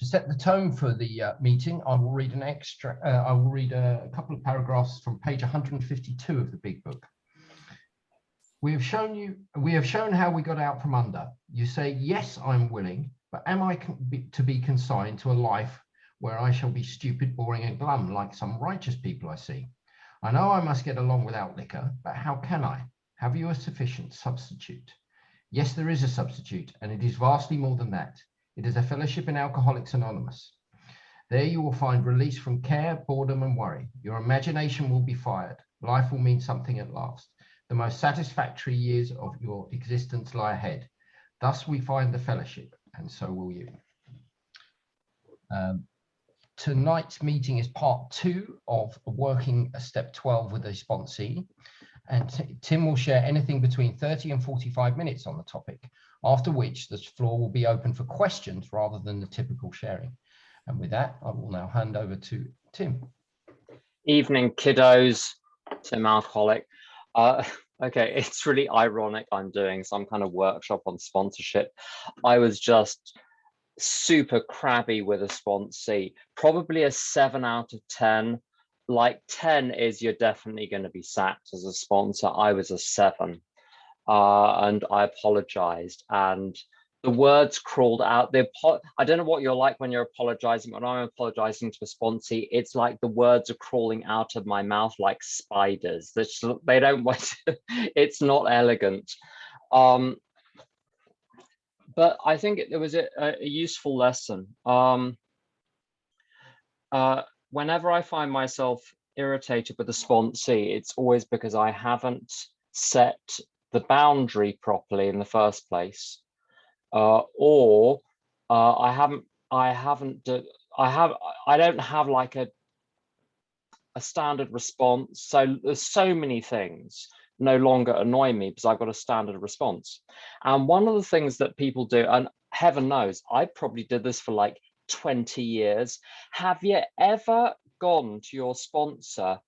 To set the tone for the meeting, I will read a couple of paragraphs from page 152 of the big book. We have shown how we got out from under. You say, yes, I'm willing, but am I to be consigned to a life where I shall be stupid, boring and glum like some righteous people I see? I know I must get along without liquor, but how can I? Have you a sufficient substitute? Yes, there is a substitute, and it is vastly more than that. It is a fellowship in Alcoholics Anonymous. There you will find release from care, boredom, and worry. Your imagination will be fired. Life will mean something at last. The most satisfactory years of your existence lie ahead. Thus we find the fellowship, and so will you. Tonight's meeting is part 2 of working step 12 with a sponsee. And Tim will share anything between 30 and 45 minutes on the topic, after which the floor will be open for questions rather than the typical sharing. And with that, I will now hand over to Tim. Evening, kiddos. Tim, alcoholic. Okay, it's really ironic I'm doing some kind of workshop on sponsorship. I was just super crabby with a sponsee, probably a 7 out of 10. Like 10 is you're definitely going to be sacked as a sponsor. I was a 7, and I apologized, and the words crawled out. I don't know what you're like when you're apologizing. When I'm apologizing to a sponsee, it's like the words are crawling out of my mouth like spiders. They don't want to, it's not elegant. But I think it was a useful lesson. Whenever I find myself irritated with a sponsee, it's always because I haven't set the boundary properly in the first place, or I don't have like a standard response. So there's so many things no longer annoy me because I've got a standard response. And one of the things that people do, and heaven knows, I probably did this for like 20 years. Have you ever gone to your sponsor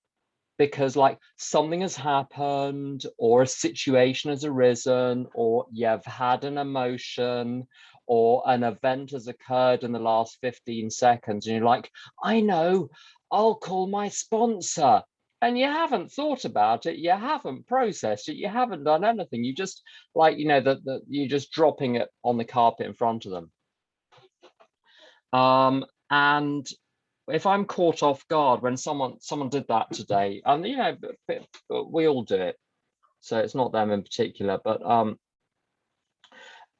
because like something has happened or a situation has arisen or you've had an emotion or an event has occurred in the last 15 seconds and you're like, I know, I'll call my sponsor, and you haven't thought about it, you haven't processed it, you haven't done anything, you just like, you know, you're just dropping it on the carpet in front of them. And if I'm caught off guard when someone did that today, and you know, we all do it, so it's not them in particular, but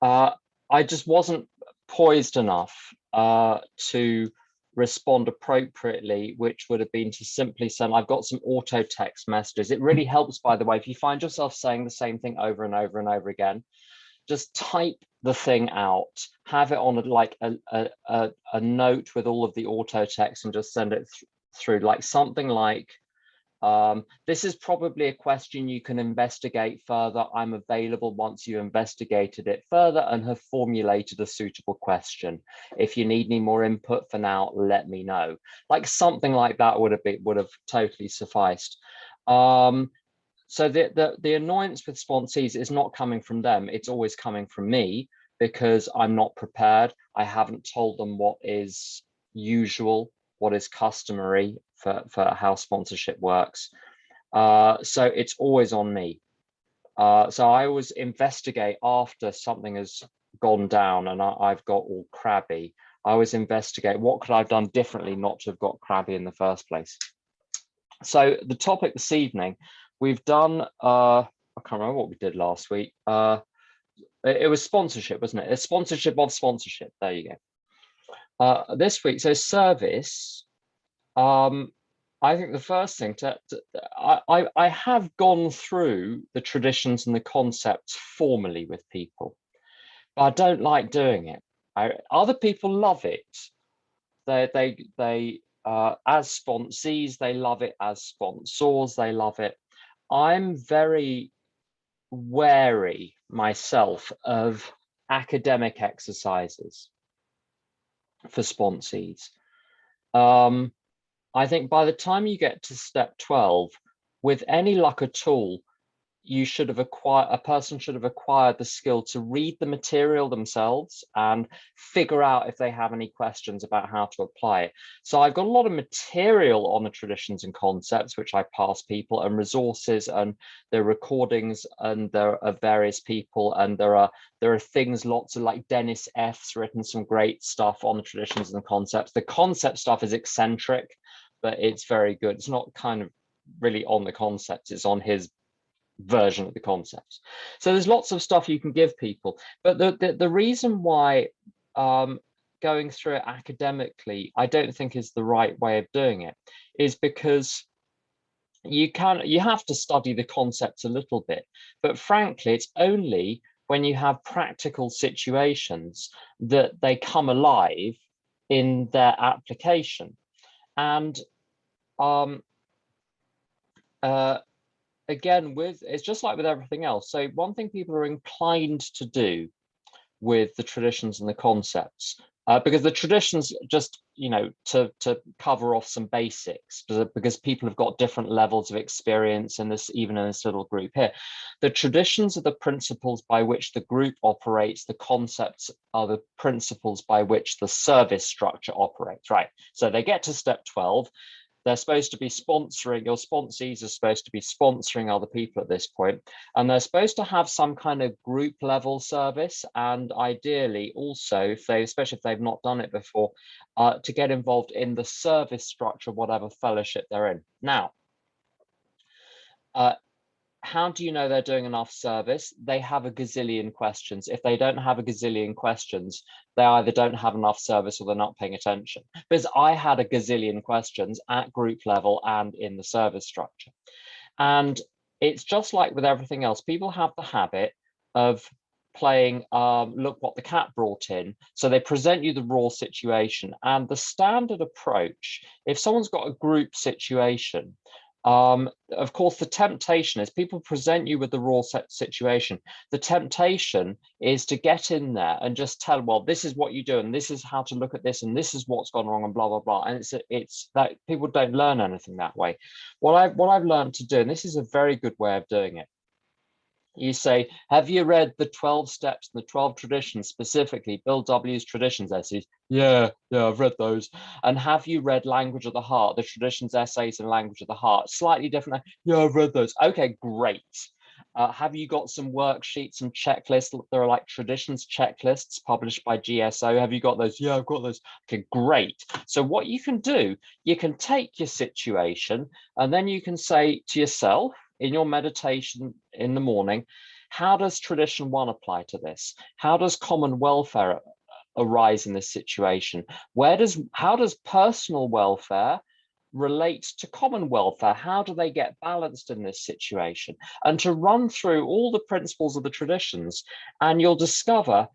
I just wasn't poised enough to respond appropriately, which would have been to simply send, I've got some auto text messages. It really helps, by the way, if you find yourself saying the same thing over and over and over again, just type the thing out, have it on a note with all of the auto text and just send it through, like something like, this is probably a question you can investigate further. I'm available once you investigated it further and have formulated a suitable question. If you need any more input for now, let me know. Like something like that would have totally sufficed. So the annoyance with sponsees is not coming from them. It's always coming from me because I'm not prepared. I haven't told them what is usual, what is customary for how sponsorship works. So it's always on me. So I always investigate after something has gone down and I've got all crabby. I always investigate what could I have done differently not to have got crabby in the first place. So the topic this evening, we've done, I can't remember what we did last week. It was sponsorship, wasn't it? A sponsorship of sponsorship. There you go. This week, so service. I think the first thing I have gone through the traditions and the concepts formally with people, but I don't like doing it. Other people love it. They as sponsees, they love it. As sponsors, they love it. I'm very wary myself of academic exercises for sponsees. I think by the time you get to step 12, with any luck at all, a person should have acquired the skill to read the material themselves and figure out if they have any questions about how to apply it. So I've got a lot of material on the traditions and concepts, which I pass people, and resources, and there are recordings, and there are various people, and there are things, lots of, like Dennis F's written some great stuff on the traditions and concepts. The concept stuff is eccentric, but it's very good. It's not kind of really on the concepts, it's on his version of the concepts. So there's lots of stuff you can give people, but the reason why going through it academically I don't think is the right way of doing it is because you have to study the concepts a little bit, but frankly it's only when you have practical situations that they come alive in their application. And again, it's just like with everything else. So one thing people are inclined to do with the traditions and the concepts, because the traditions just, to cover off some basics, because people have got different levels of experience in this, even in this little group here. The traditions are the principles by which the group operates. The concepts are the principles by which the service structure operates, right? So they get to step 12. They're supposed to be sponsoring, your sponsees are supposed to be sponsoring other people at this point, and they're supposed to have some kind of group level service, and ideally also, especially if they've not done it before, to get involved in the service structure, whatever fellowship they're in. Now, how do you know they're doing enough service? They have a gazillion questions. If they don't have a gazillion questions, they either don't have enough service or they're not paying attention. Because I had a gazillion questions at group level and in the service structure. And it's just like with everything else. People have the habit of playing look what the cat brought in. So they present you the raw situation. And the standard approach, if someone's got a group situation, of course, the temptation is people present you with the raw situation. The temptation is to get in there and just tell, well, this is what you do, and this is how to look at this, and this is what's gone wrong, and blah, blah, blah. And it's that people don't learn anything that way. What I've learned to do, and this is a very good way of doing it, you say, have you read the 12 steps and the 12 traditions, specifically Bill W.'s traditions essays? Yeah, I've read those. And have you read Language of the Heart, the traditions essays and Language of the Heart? Slightly different. Yeah, I've read those. Okay, great. Have you got some worksheets and checklists? There are like traditions checklists published by GSO. Have you got those? Yeah, I've got those. Okay, great. So what you can do, you can take your situation and then you can say to yourself, in your meditation in the morning, how does tradition 1 apply to this? How does common welfare arise in this situation? How does personal welfare relate to common welfare? How do they get balanced in this situation? And to run through all the principles of the traditions, and you'll discover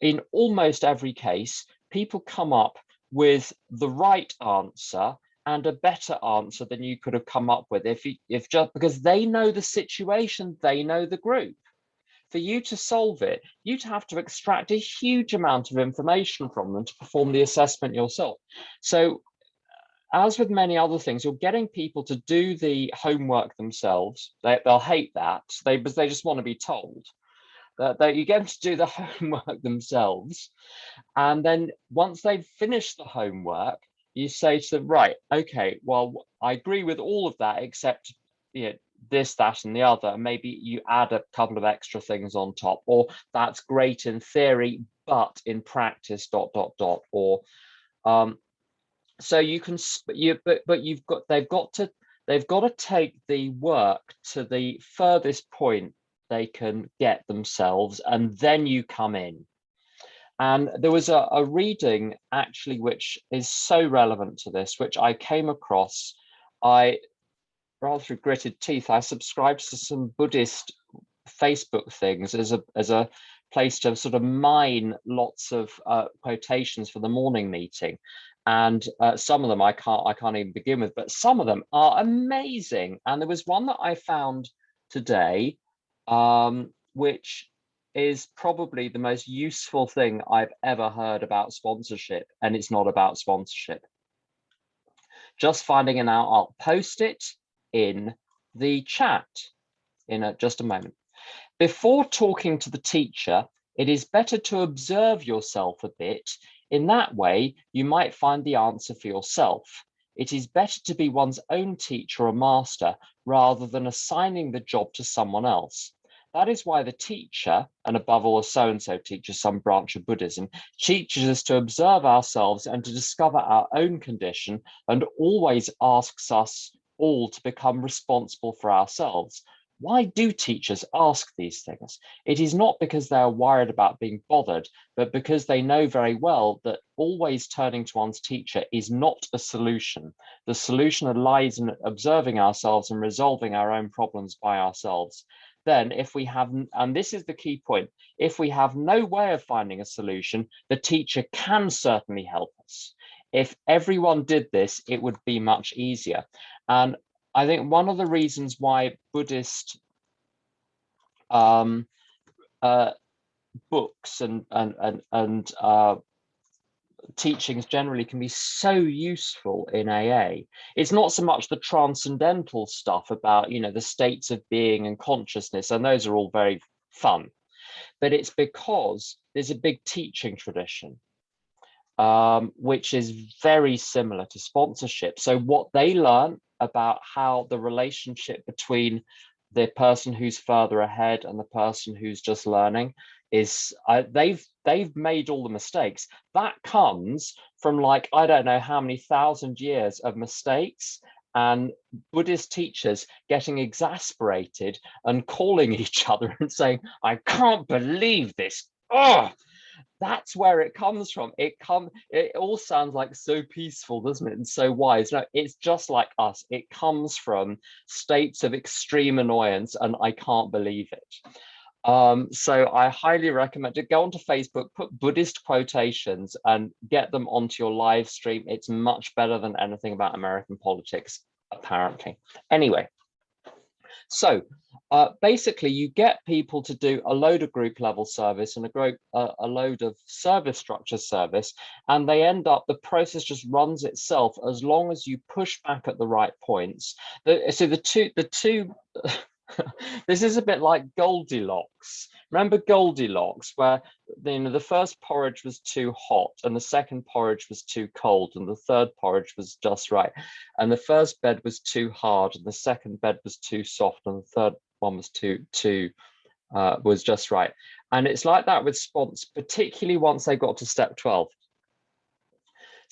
in almost every case, people come up with the right answer and a better answer than you could have come up with if just because they know the situation, they know the group. For you to solve it, you'd have to extract a huge amount of information from them to perform the assessment yourself. So as with many other things, you're getting people to do the homework themselves. They'll hate that, because they just want to be told. That you get them to do the homework themselves. And then once they've finished the homework, you say to them, right, okay, well, I agree with all of that, except this, that, and the other. Maybe you add a couple of extra things on top, or that's great in theory, but in practice, ... Or so you can, but they've got to take the work to the furthest point they can get themselves, and then you come in. And there was a reading actually, which is so relevant to this, which I came across. Rather through gritted teeth, I subscribed to some Buddhist Facebook things as a place to sort of mine lots of quotations for the morning meeting. And some of them I can't even begin with, but some of them are amazing. And there was one that I found today, which is probably the most useful thing I've ever heard about sponsorship, and it's not about sponsorship. Just finding it out, I'll post it in the chat. in just a moment. Before talking to the teacher, it is better to observe yourself a bit. In that way, you might find the answer for yourself. It is better to be one's own teacher or master rather than assigning the job to someone else. That is why the teacher, and above all a so-and-so teacher, some branch of Buddhism, teaches us to observe ourselves and to discover our own condition, and always asks us all to become responsible for ourselves. Why do teachers ask these things? It is not because they are worried about being bothered, but because they know very well that always turning to one's teacher is not a solution. The solution lies in observing ourselves and resolving our own problems by ourselves. Then if we have, and this is the key point, if we have no way of finding a solution, the teacher can certainly help us. If everyone did this, it would be much easier. And I think one of the reasons why Buddhist books and teachings generally can be so useful in AA. It's not so much the transcendental stuff about, the states of being and consciousness, and those are all very fun, but it's because there's a big teaching tradition, which is very similar to sponsorship. So what they learn about how the relationship between the person who's further ahead and the person who's just learning is, they've made all the mistakes. That comes from, like, I don't know how many thousand years of mistakes and Buddhist teachers getting exasperated and calling each other and saying, I can't believe this. Oh, that's where it comes from. It all sounds like so peaceful, doesn't it? And so wise. No, it's just like us. It comes from states of extreme annoyance and I can't believe it. So I highly recommend to go onto Facebook, put Buddhist quotations and get them onto your live stream. It's much better than anything about American politics, apparently. Anyway, so basically you get people to do a load of group level service and a load of service structure service, and they end up, the process just runs itself as long as you push back at the right points. So the two this is a bit like Goldilocks. Remember Goldilocks, where the first porridge was too hot and the second porridge was too cold and the third porridge was just right, and the first bed was too hard and the second bed was too soft and the third one was was just right. And it's like that with spons, particularly once they got to step 12.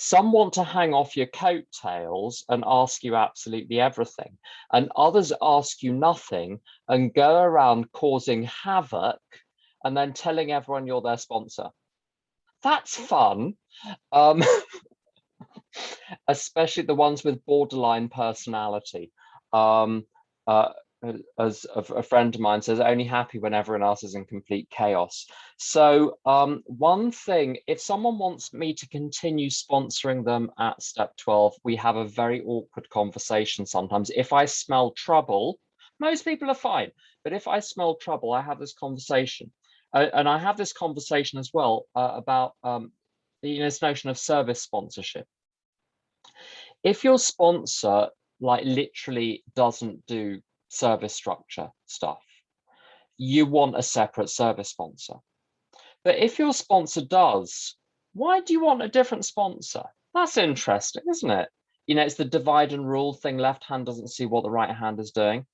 Some want to hang off your coattails and ask you absolutely everything, and others ask you nothing and go around causing havoc and then telling everyone you're their sponsor. That's fun, especially the ones with borderline personality. As a friend of mine says, only happy when everyone else is in complete chaos. So one thing, if someone wants me to continue sponsoring them at step 12, we have a very awkward conversation sometimes. If I smell trouble, most people are fine, but if I smell trouble, I have this conversation. And I have this conversation as well about this notion of service sponsorship. If your sponsor like literally doesn't do service structure stuff, you want a separate service sponsor. But if your sponsor does, why do you want a different sponsor? That's interesting, isn't it? It's the divide and rule thing. Left hand doesn't see what the right hand is doing.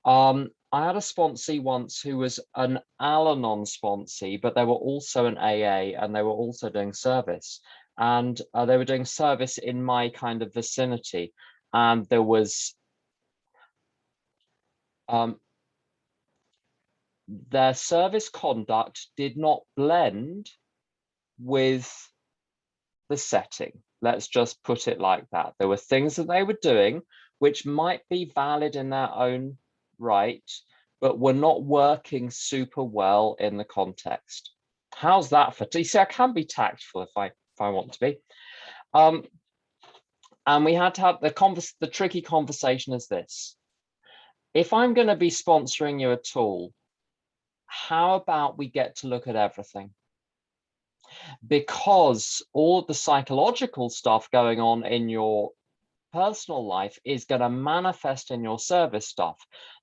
I had a sponsee once who was an Al-Anon sponsee, but they were also an AA and they were also doing service. And they were doing service in my kind of vicinity. And there was their service conduct did not blend with the setting. Let's just put it like that. There were things that they were doing which might be valid in their own right, but were not working super well in the context. How's that for? You see, I can be tactful if I want to be. And we had to have the tricky conversation is this. If I'm going to be sponsoring you at all, how about we get to look at everything? Because all the psychological stuff going on in your personal life is going to manifest in your service stuff.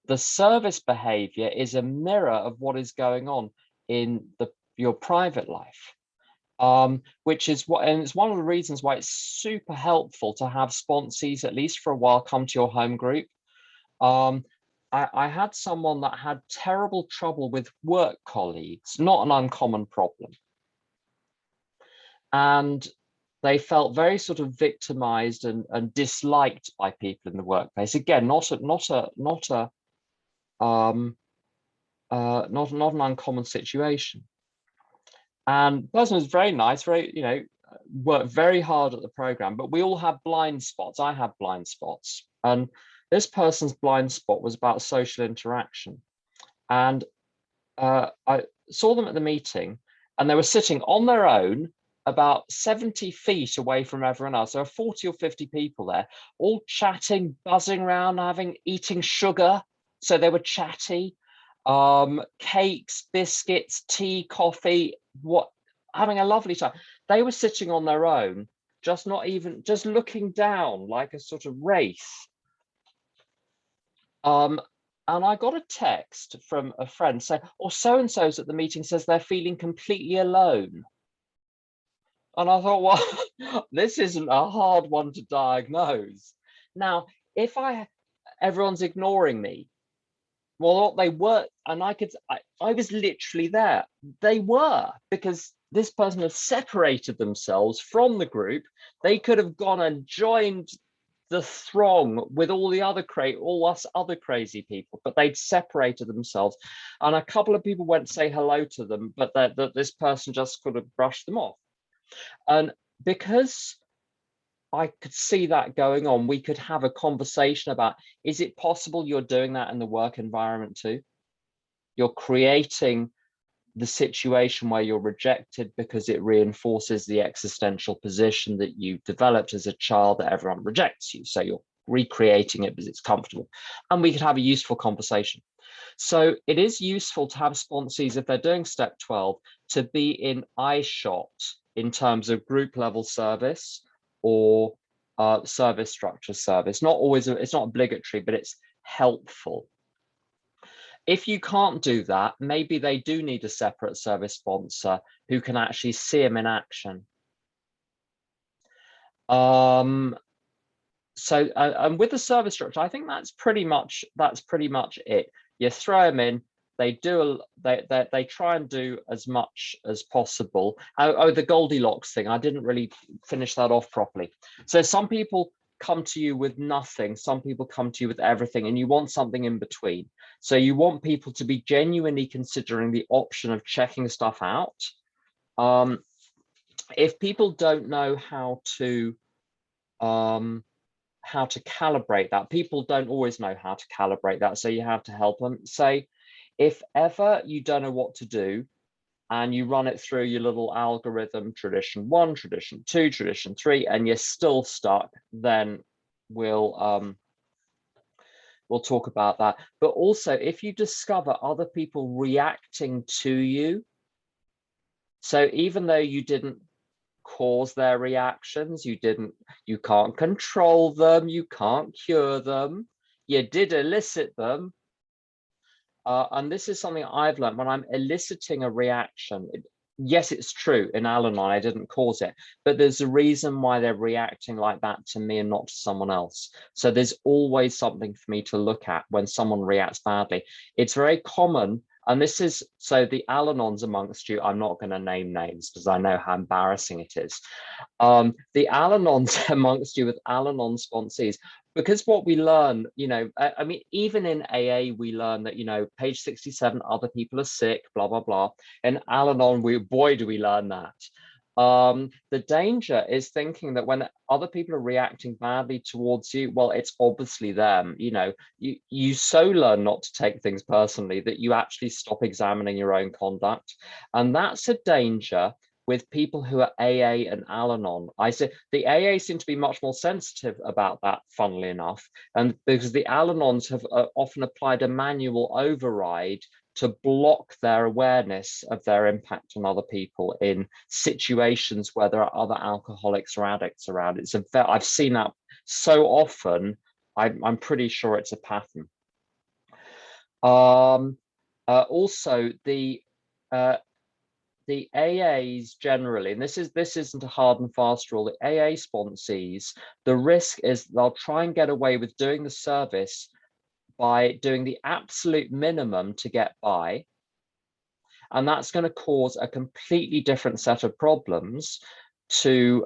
The service behavior is a mirror of what is going on in your private life. Which is what, and it's one of the reasons why it's super helpful to have sponsees, at least for a while, come to your home group. I had someone that had terrible trouble with work colleagues, not an uncommon problem. And they felt very sort of victimized and disliked by people in the workplace. Again, not an uncommon situation. And the person was very nice, very, you know, worked very hard at the program, but we all have blind spots. I have blind spots. And this person's blind spot was about social interaction. And I saw them at the meeting, and they were sitting on their own about 70 feet away from everyone else. There are 40 or 50 people there, all chatting, buzzing around, eating sugar. So they were chatty, cakes, biscuits, tea, coffee, having a lovely time. They were sitting on their own, just looking down like a sort of wraith. And I got a text from a friend saying, "Oh, so-and-so's at the meeting says they're feeling completely alone." And I thought, well, this isn't a hard one to diagnose. Now, if everyone's ignoring me, well, what they were, and I was literally there. They were, because this person had separated themselves from the group. They could have gone and joined the throng with all us other crazy people, but they'd separated themselves. And a couple of people went to say hello to them, but that this person just could have brushed them off. And because I could see that going on, we could have a conversation about, is it possible you're doing that in the work environment too? You're creating the situation where you're rejected because it reinforces the existential position that you developed as a child, that everyone rejects you. So you're recreating it because it's comfortable. And we could have a useful conversation. So it is useful to have sponsees, if they're doing step 12, to be in eyeshot in terms of group level service or service structure service. Not always, it's not obligatory, but it's helpful. If you can't do that, maybe they do need a separate service sponsor who can actually see them in action. And with the service structure, I think that's pretty much it. You throw them in. They try and do as much as possible. Oh, the Goldilocks thing, I didn't really finish that off properly. So some people come to you with nothing, some people come to you with everything, and you want something in between. So you want people to be genuinely considering the option of checking stuff out. If people don't know how to calibrate that, people don't always know how to calibrate that, so you have to help them. Say, if ever you don't know what to do and you run it through your little algorithm, tradition 1, tradition 2, tradition 3, and you're still stuck, then we'll talk about that. But also, if you discover other people reacting to you, so even though you didn't cause their reactions, you can't control them, you can't cure them, you did elicit them. And this is something I've learned when I'm eliciting a reaction. Yes, it's true, in Al-Anon, I didn't cause it, but there's a reason why they're reacting like that to me and not to someone else. So there's always something for me to look at when someone reacts badly. It's very common, and this is, so the Al-Anons amongst you, I'm not going to name names because I know how embarrassing it is. The Al-Anons amongst you with Al-Anon sponsees, because what we learn, I mean, even in AA, we learn that, page 67, other people are sick, blah, blah, blah. In Al-Anon, boy, do we learn that. The danger is thinking that when other people are reacting badly towards you, well, it's obviously them. You so learn not to take things personally that you actually stop examining your own conduct. And that's a danger with people who are AA and Al-Anon. I say the AA seem to be much more sensitive about that, funnily enough, and because the Al-Anons have often applied a manual override to block their awareness of their impact on other people in situations where there are other alcoholics or addicts around. I've seen that so often, I'm pretty sure it's a pattern. Also, the AAs generally, and this isn't a hard and fast rule, the AA sponsees, the risk is they'll try and get away with doing the service by doing the absolute minimum to get by. And that's going to cause a completely different set of problems to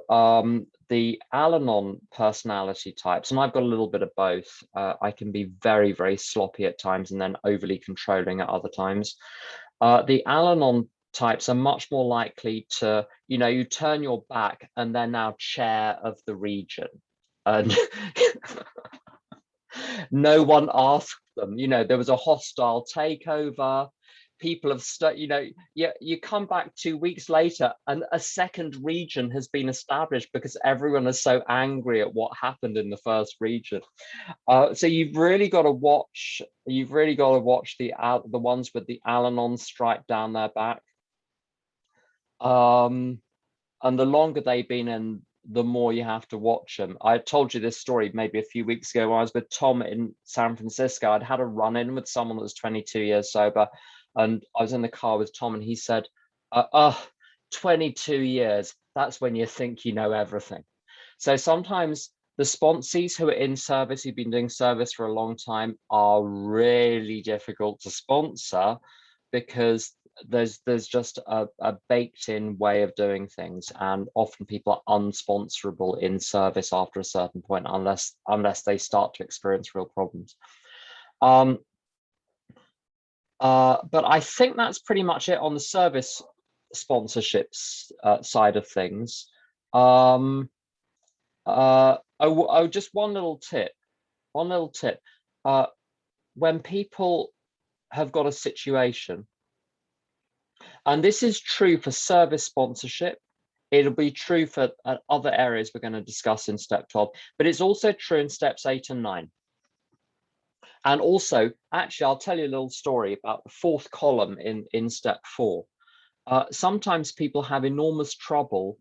the Al-Anon personality types. And I've got a little bit of both. I can be very, very sloppy at times and then overly controlling at other times. The Al-Anon types are much more likely to, you turn your back and they're now chair of the region. And no one asked them, there was a hostile takeover. People have you come back 2 weeks later and a second region has been established because everyone is so angry at what happened in the first region. So you've really got to watch the ones with the Al-Anon stripe down their back. And the longer they've been in, the more you have to watch them. I told you this story maybe a few weeks ago when I was with Tom in San Francisco. I'd had a run-in with someone that was 22 years sober. And I was in the car with Tom and he said, 22 years, that's when you think you know everything. So sometimes the sponsees who are in service, who've been doing service for a long time, are really difficult to sponsor because there's just a baked in way of doing things. And often people are unsponsorable in service after a certain point, unless they start to experience real problems. But I think that's pretty much it on the service sponsorships side of things. Just one little tip. When people have got a situation, and this is true for service sponsorship, it'll be true for other areas we're going to discuss in step 12, but it's also true in steps 8 and 9. And also, actually, I'll tell you a little story about the fourth column in step 4. Sometimes people have enormous trouble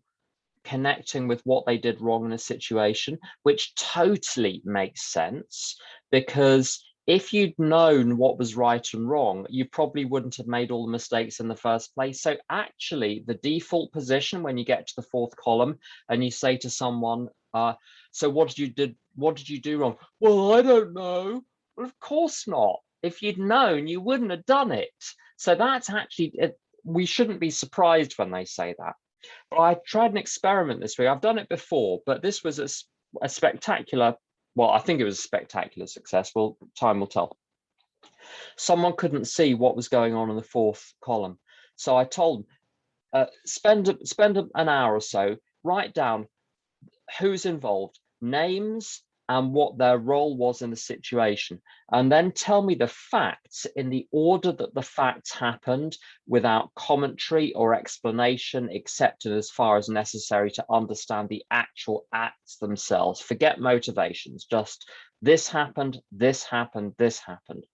connecting with what they did wrong in a situation, which totally makes sense, because if you'd known what was right and wrong, you probably wouldn't have made all the mistakes in the first place. So actually, the default position when you get to the fourth column and you say to someone, so what did you do wrong? Well, I don't know. Well, of course not. If you'd known, you wouldn't have done it. So that's actually, we shouldn't be surprised when they say that. But I tried an experiment this week. I've done it before, but this was a spectacular, well, I think it was a spectacular success. Well, time will tell. Someone couldn't see what was going on in the fourth column. So I told them, spend an hour or so, write down who's involved, names, and what their role was in the situation, and then tell me the facts in the order that the facts happened, without commentary or explanation, except as far as necessary to understand the actual acts themselves. Forget motivations, just this happened, this happened, this happened.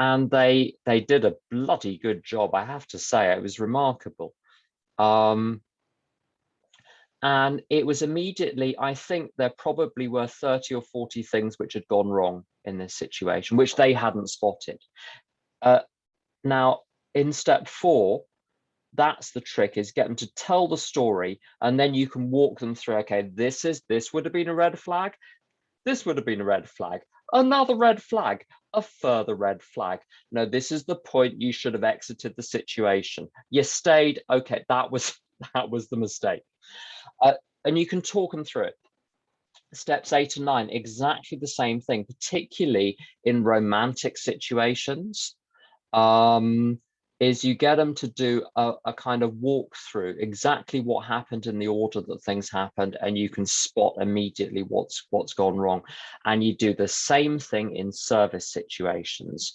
And they did a bloody good job, I have to say. It was remarkable. And it was immediately, I think there probably were 30 or 40 things which had gone wrong in this situation, which they hadn't spotted. Now, in step 4, that's the trick, is get them to tell the story, and then you can walk them through, okay, this would have been a red flag. This would have been a red flag. Another red flag, a further red flag. No, this is the point you should have exited the situation. You stayed, okay, that was the mistake. And you can talk them through it. Steps 8 and 9, exactly the same thing, particularly in romantic situations, is you get them to do a kind of walk through exactly what happened in the order that things happened, and you can spot immediately what's gone wrong. And you do the same thing in service situations.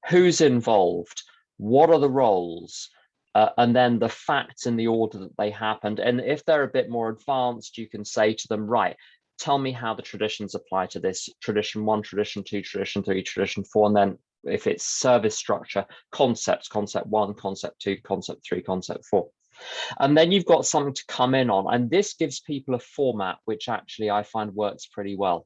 Who's involved? What are the roles? And then the facts in the order that they happened. And if they're a bit more advanced, you can say to them, right, tell me how the traditions apply to this. Tradition 1, tradition 2, tradition 3, tradition 4. And then if it's service structure, concepts, concept 1, concept 2, concept 3, concept 4. And then you've got something to come in on. And this gives people a format, which actually I find works pretty well.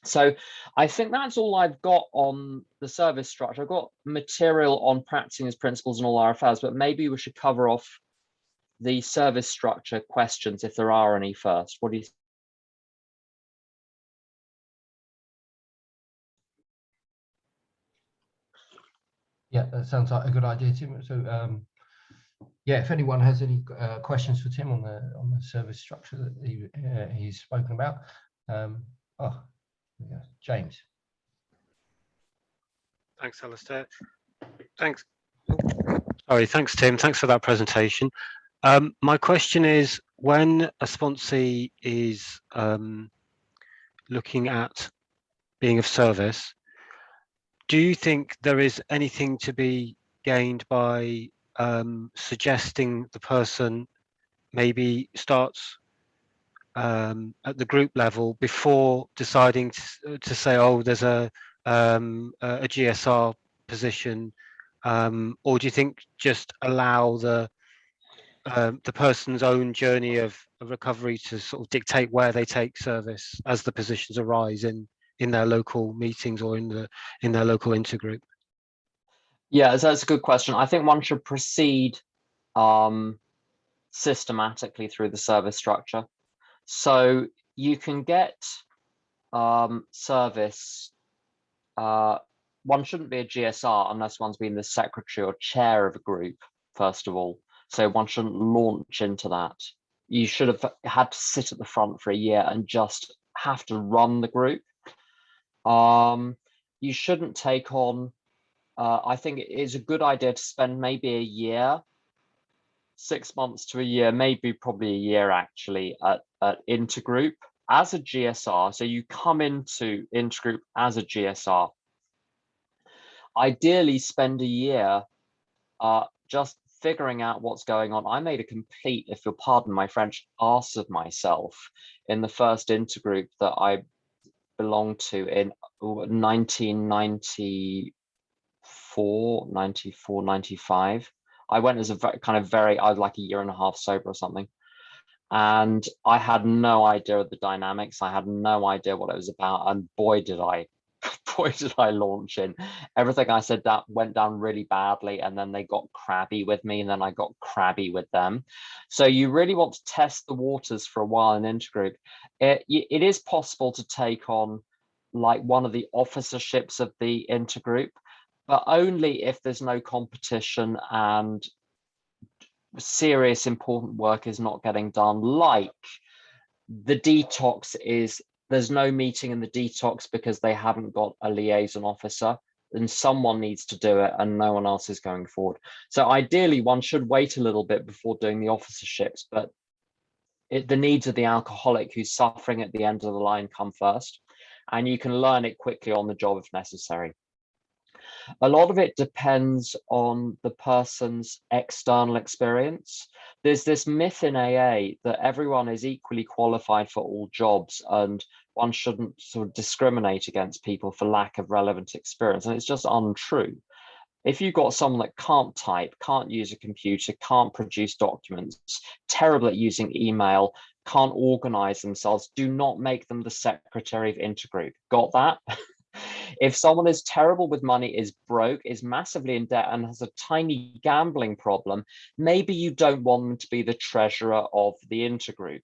So I think that's all I've got on the service structure. I've got material on practicing as principals and all RFLs, but maybe we should cover off the service structure questions if there are any first. What do you think? Yeah, that sounds like a good idea, Tim. So yeah, if anyone has any questions for Tim on the service structure that he's spoken about, oh, yeah, James. Thanks, Alistair. Thanks. Sorry, thanks, Tim. Thanks for that presentation. My question is, when a sponsee is looking at being of service, do you think there is anything to be gained by suggesting the person maybe starts at the group level before deciding to say, oh, there's a GSR position, or do you think just allow the person's own journey of recovery to sort of dictate where they take service as the positions arise in their local meetings or in their local intergroup? Yeah, so that's a good question. I think one should proceed systematically through the service structure. So you can get service. One shouldn't be a GSR unless one's been the secretary or chair of a group, first of all. So one shouldn't launch into that. You should have had to sit at the front for a year and just have to run the group. You shouldn't take on, I think it is a good idea to spend maybe a year, 6 months to a year, maybe probably a year actually at intergroup as a GSR. So you come into intergroup as a GSR. Ideally spend a year just figuring out what's going on. I made a complete, if you'll pardon my French, arse of myself in the first intergroup that I belonged to in 1994, 95. I went as a I was like a year and a half sober or something. And I had no idea of the dynamics. I had no idea what it was about. And boy, did I launch in. Everything I said that went down really badly, and then they got crabby with me, and then I got crabby with them. So you really want to test the waters for a while in intergroup. It is possible to take on like one of the officerships of the intergroup, but only if there's no competition and serious important work is not getting done, like the detox is, there's no meeting in the detox because they haven't got a liaison officer, and someone needs to do it and no one else is going forward. So ideally one should wait a little bit before doing the officerships, but the needs of the alcoholic who's suffering at the end of the line come first, and you can learn it quickly on the job if necessary. A lot of it depends on the person's external experience. There's this myth in AA that everyone is equally qualified for all jobs and one shouldn't sort of discriminate against people for lack of relevant experience. And it's just untrue. If you've got someone that can't type, can't use a computer, can't produce documents, terrible at using email, can't organize themselves, do not make them the secretary of intergroup. Got that? If someone is terrible with money, is broke, is massively in debt, and has a tiny gambling problem, maybe you don't want them to be the treasurer of the intergroup.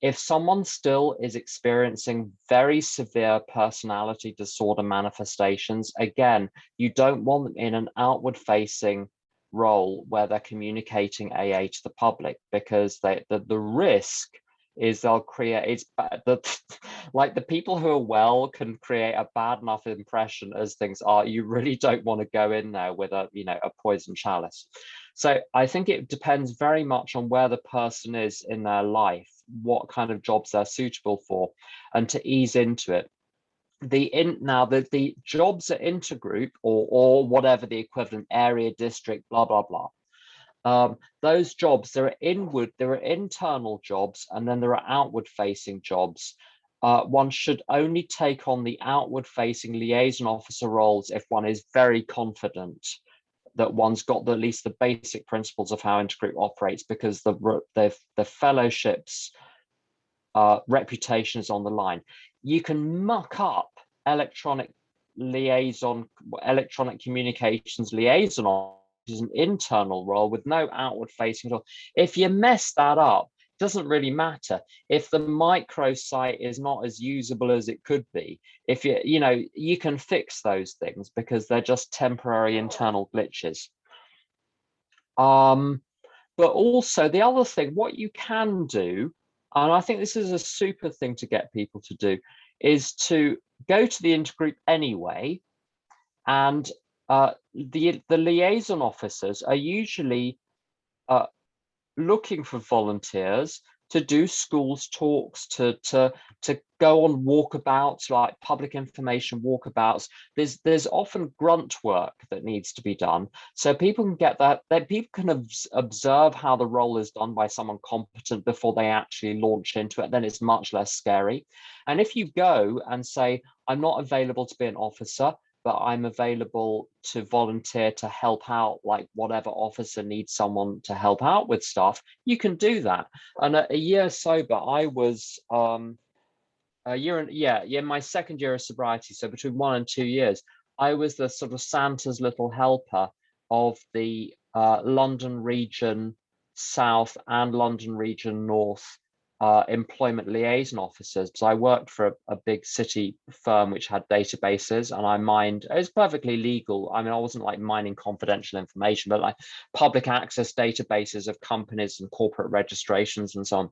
If someone still is experiencing very severe personality disorder manifestations, again, you don't want them in an outward-facing role where they're communicating AA to the public, because the risk is they'll create, like the people who are well can create a bad enough impression as things are. You really don't want to go in there with a poison chalice. So I think it depends very much on where the person is in their life, what kind of jobs they're suitable for, and to ease into it. The jobs at intergroup or whatever the equivalent area, district, blah blah blah. Those jobs, there are internal jobs, and then there are outward facing jobs. One should only take on the outward facing liaison officer roles if one is very confident that one's got at least the basic principles of how intergroup operates, because the fellowship's reputation is on the line. You can muck up electronic communications liaison is an internal role with no outward facing role. If you mess that up, it doesn't really matter. If the microsite is not as usable as it could be, if you can fix those things because they're just temporary internal glitches. But also the other thing, what you can do, and I think this is a super thing to get people to do, is to go to the intergroup anyway, and the liaison officers are usually looking for volunteers to do schools talks, to go on walkabouts, like public information walkabouts. There's often grunt work that needs to be done, so people can get that people can observe how the role is done by someone competent before they actually launch into it. Then it's much less scary. And if you go and say, I'm not available to be an officer, but I'm available to volunteer to help out, like whatever officer needs someone to help out with stuff, you can do that. And a year sober, I was my second year of sobriety, so between 1 and 2 years, I was the sort of Santa's little helper of the London Region South and London Region North employment liaison officers, because I worked for a big city firm which had databases, and I mined, it was perfectly legal. I mean, I wasn't like mining confidential information, but like public access databases of companies and corporate registrations and so on.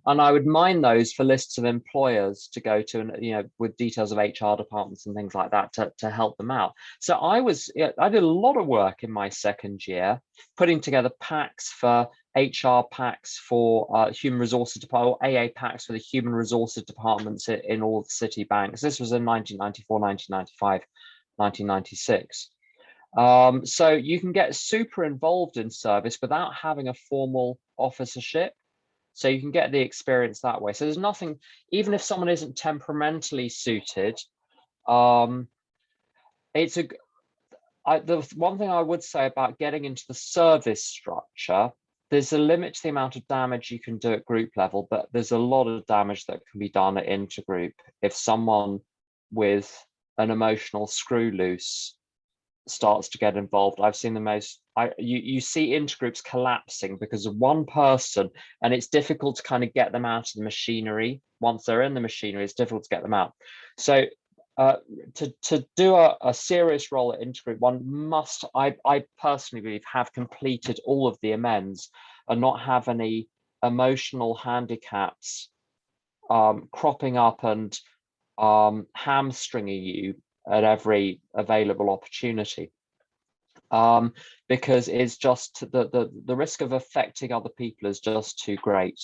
And I would mine those for lists of employers to go to, and with details of HR departments and things like that to help them out. So I did a lot of work in my second year, putting together packs for HR packs for human resources department, or AA packs for the human resources departments in all the city banks. This was in 1994, 1995, 1996. So you can get super involved in service without having a formal officership. So you can get the experience that way. So there's nothing, even if someone isn't temperamentally suited, the one thing I would say about getting into the service structure, there's a limit to the amount of damage you can do at group level, but there's a lot of damage that can be done at intergroup. If someone with an emotional screw loose starts to get involved, I've seen the most, you see intergroups collapsing because of one person, and it's difficult to kind of get them out of the machinery. Once they're in the machinery, it's difficult to get them out. So to do a serious role at intergroup, one must, I personally believe, have completed all of the amends and not have any emotional handicaps cropping up and hamstringing you at every available opportunity, because it's just the risk of affecting other people is just too great.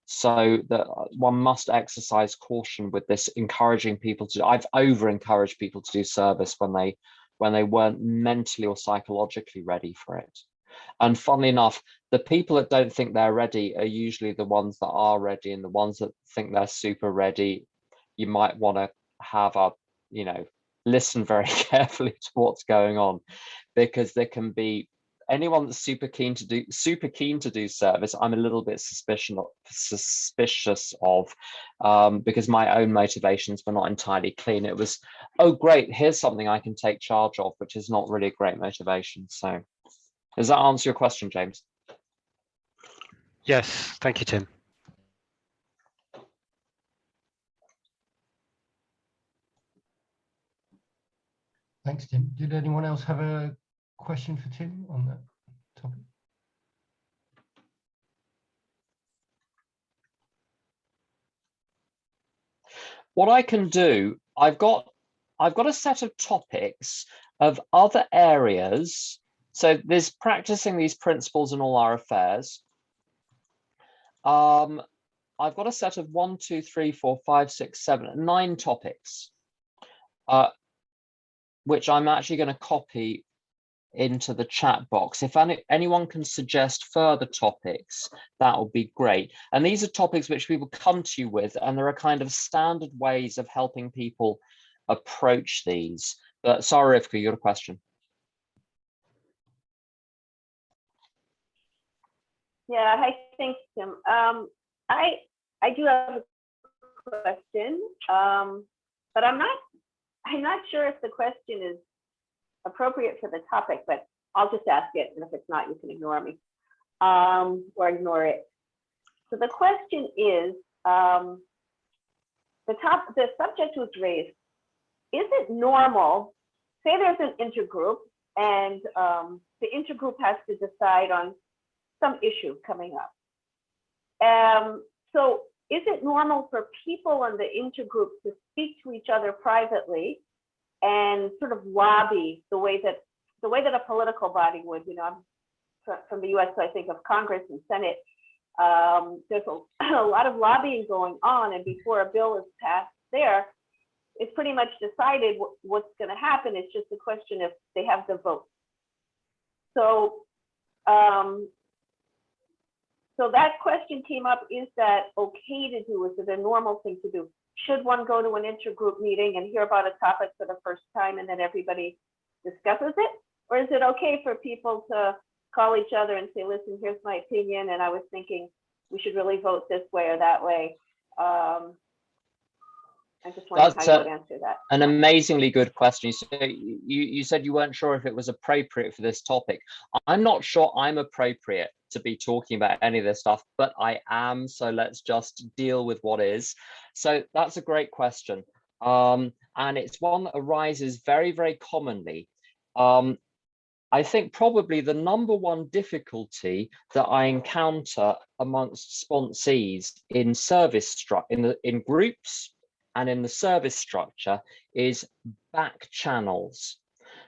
So that one must exercise caution with this, encouraging people to. I've over-encouraged people to do service when they weren't mentally or psychologically ready for it. And funnily enough, the people that don't think they're ready are usually the ones that are ready, and the ones that think they're super ready, you might want to have listen very carefully to what's going on, because there can be anyone that's super keen to do service. I'm a little bit suspicious of, because my own motivations were not entirely clean. It was, oh great, here's something I can take charge of, which is not really a great motivation. So does that answer your question, James? Yes, thank you, Tim. Thanks, Tim. Did anyone else have a question for Tim on that topic? What I can do, I've got a set of topics of other areas. So there's practicing these principles in all our affairs. I've got a set of 1, 2, 3, 4, 5, 6, 7, 9 topics, which I'm actually going to copy into the chat box. If anyone can suggest further topics, that would be great. And these are topics which people come to you with, and there are kind of standard ways of helping people approach these. But sorry, Rivka, you got a question? Yeah, hi, thanks, Tim. I do have a question, but I'm not sure if the question is appropriate for the topic, but I'll just ask it, and if it's not, you can ignore me or ignore it. So the question is, the subject was raised. Is it normal? Say there's an intergroup, and the intergroup has to decide on some issue coming up. So is it normal for people in the intergroup to speak to each other privately and sort of lobby the way that a political body would? You know, I'm from the US, so I think of Congress and Senate. There's a lot of lobbying going on, and before a bill is passed there, it's pretty much decided what's going to happen. It's just a question if they have the vote. So, so that question came up: is that okay to do? Is it a normal thing to do? Should one go to an intergroup meeting and hear about a topic for the first time and then everybody discusses it? Or is it okay for people to call each other and say, listen, here's my opinion, and I was thinking we should really vote this way or that way? I just wondered how you would answer that. An amazingly good question. So you said you weren't sure if it was appropriate for this topic. I'm not sure I'm appropriate to be talking about any of this stuff, but I am. So let's just deal with what is. So that's a great question. And it's one that arises very, very commonly. I think probably the number one difficulty that I encounter amongst sponsees in in groups and in the service structure is back channels.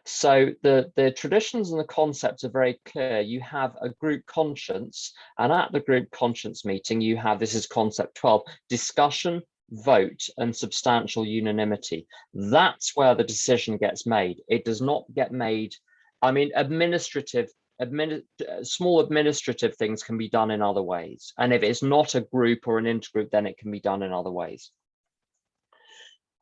So the traditions and the concepts are very clear. You have a group conscience, and at the group conscience meeting, you have, this is concept 12, discussion, vote, and substantial unanimity. That's where the decision gets made. It does not get made, I mean, small administrative things can be done in other ways. And if it's not a group or an intergroup, then it can be done in other ways.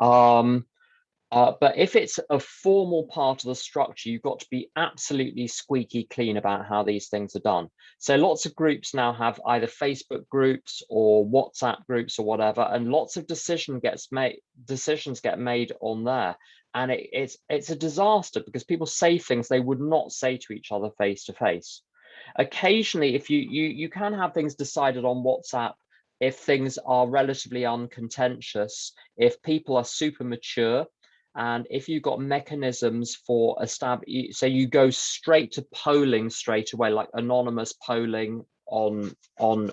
But if it's a formal part of the structure, you've got to be absolutely squeaky clean about how these things are done. So lots of groups now have either Facebook groups or WhatsApp groups or whatever, and lots of decisions get made on there. And it's a disaster because people say things they would not say to each other face to face. Occasionally, if you can have things decided on WhatsApp if things are relatively uncontentious, if people are super mature, and if you've got mechanisms for so you go straight to polling straight away, like anonymous polling on polling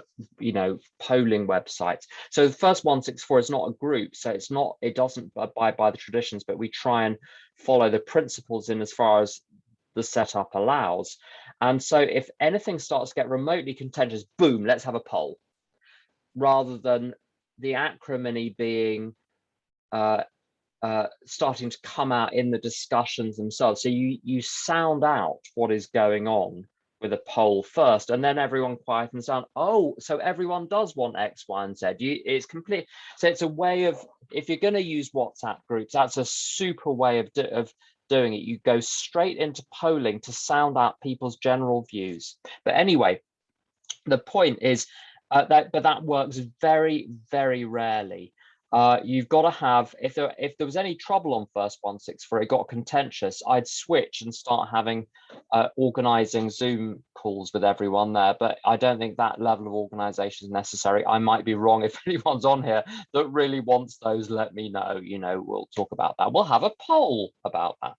websites. So the first 164 is not a group, so it doesn't abide by the traditions, but we try and follow the principles in as far as the setup allows. And so if anything starts to get remotely contentious, boom, let's have a poll, rather than the acrimony being starting to come out in the discussions themselves. So you sound out what is going on with a poll first, and then everyone quietens down. Oh, so everyone does want X, Y, and Z. It's complete. So it's a way of, if you're going to use WhatsApp groups, that's a super way of doing it. You go straight into polling to sound out people's general views. But anyway, the point is that works very, very rarely. You've got to have, if there was any trouble on first 164, it got contentious, I'd switch and start having organizing Zoom calls with everyone there. But I don't think that level of organization is necessary. I might be wrong. If anyone's on here that really wants those, let me know. We'll talk about that. We'll have a poll about that.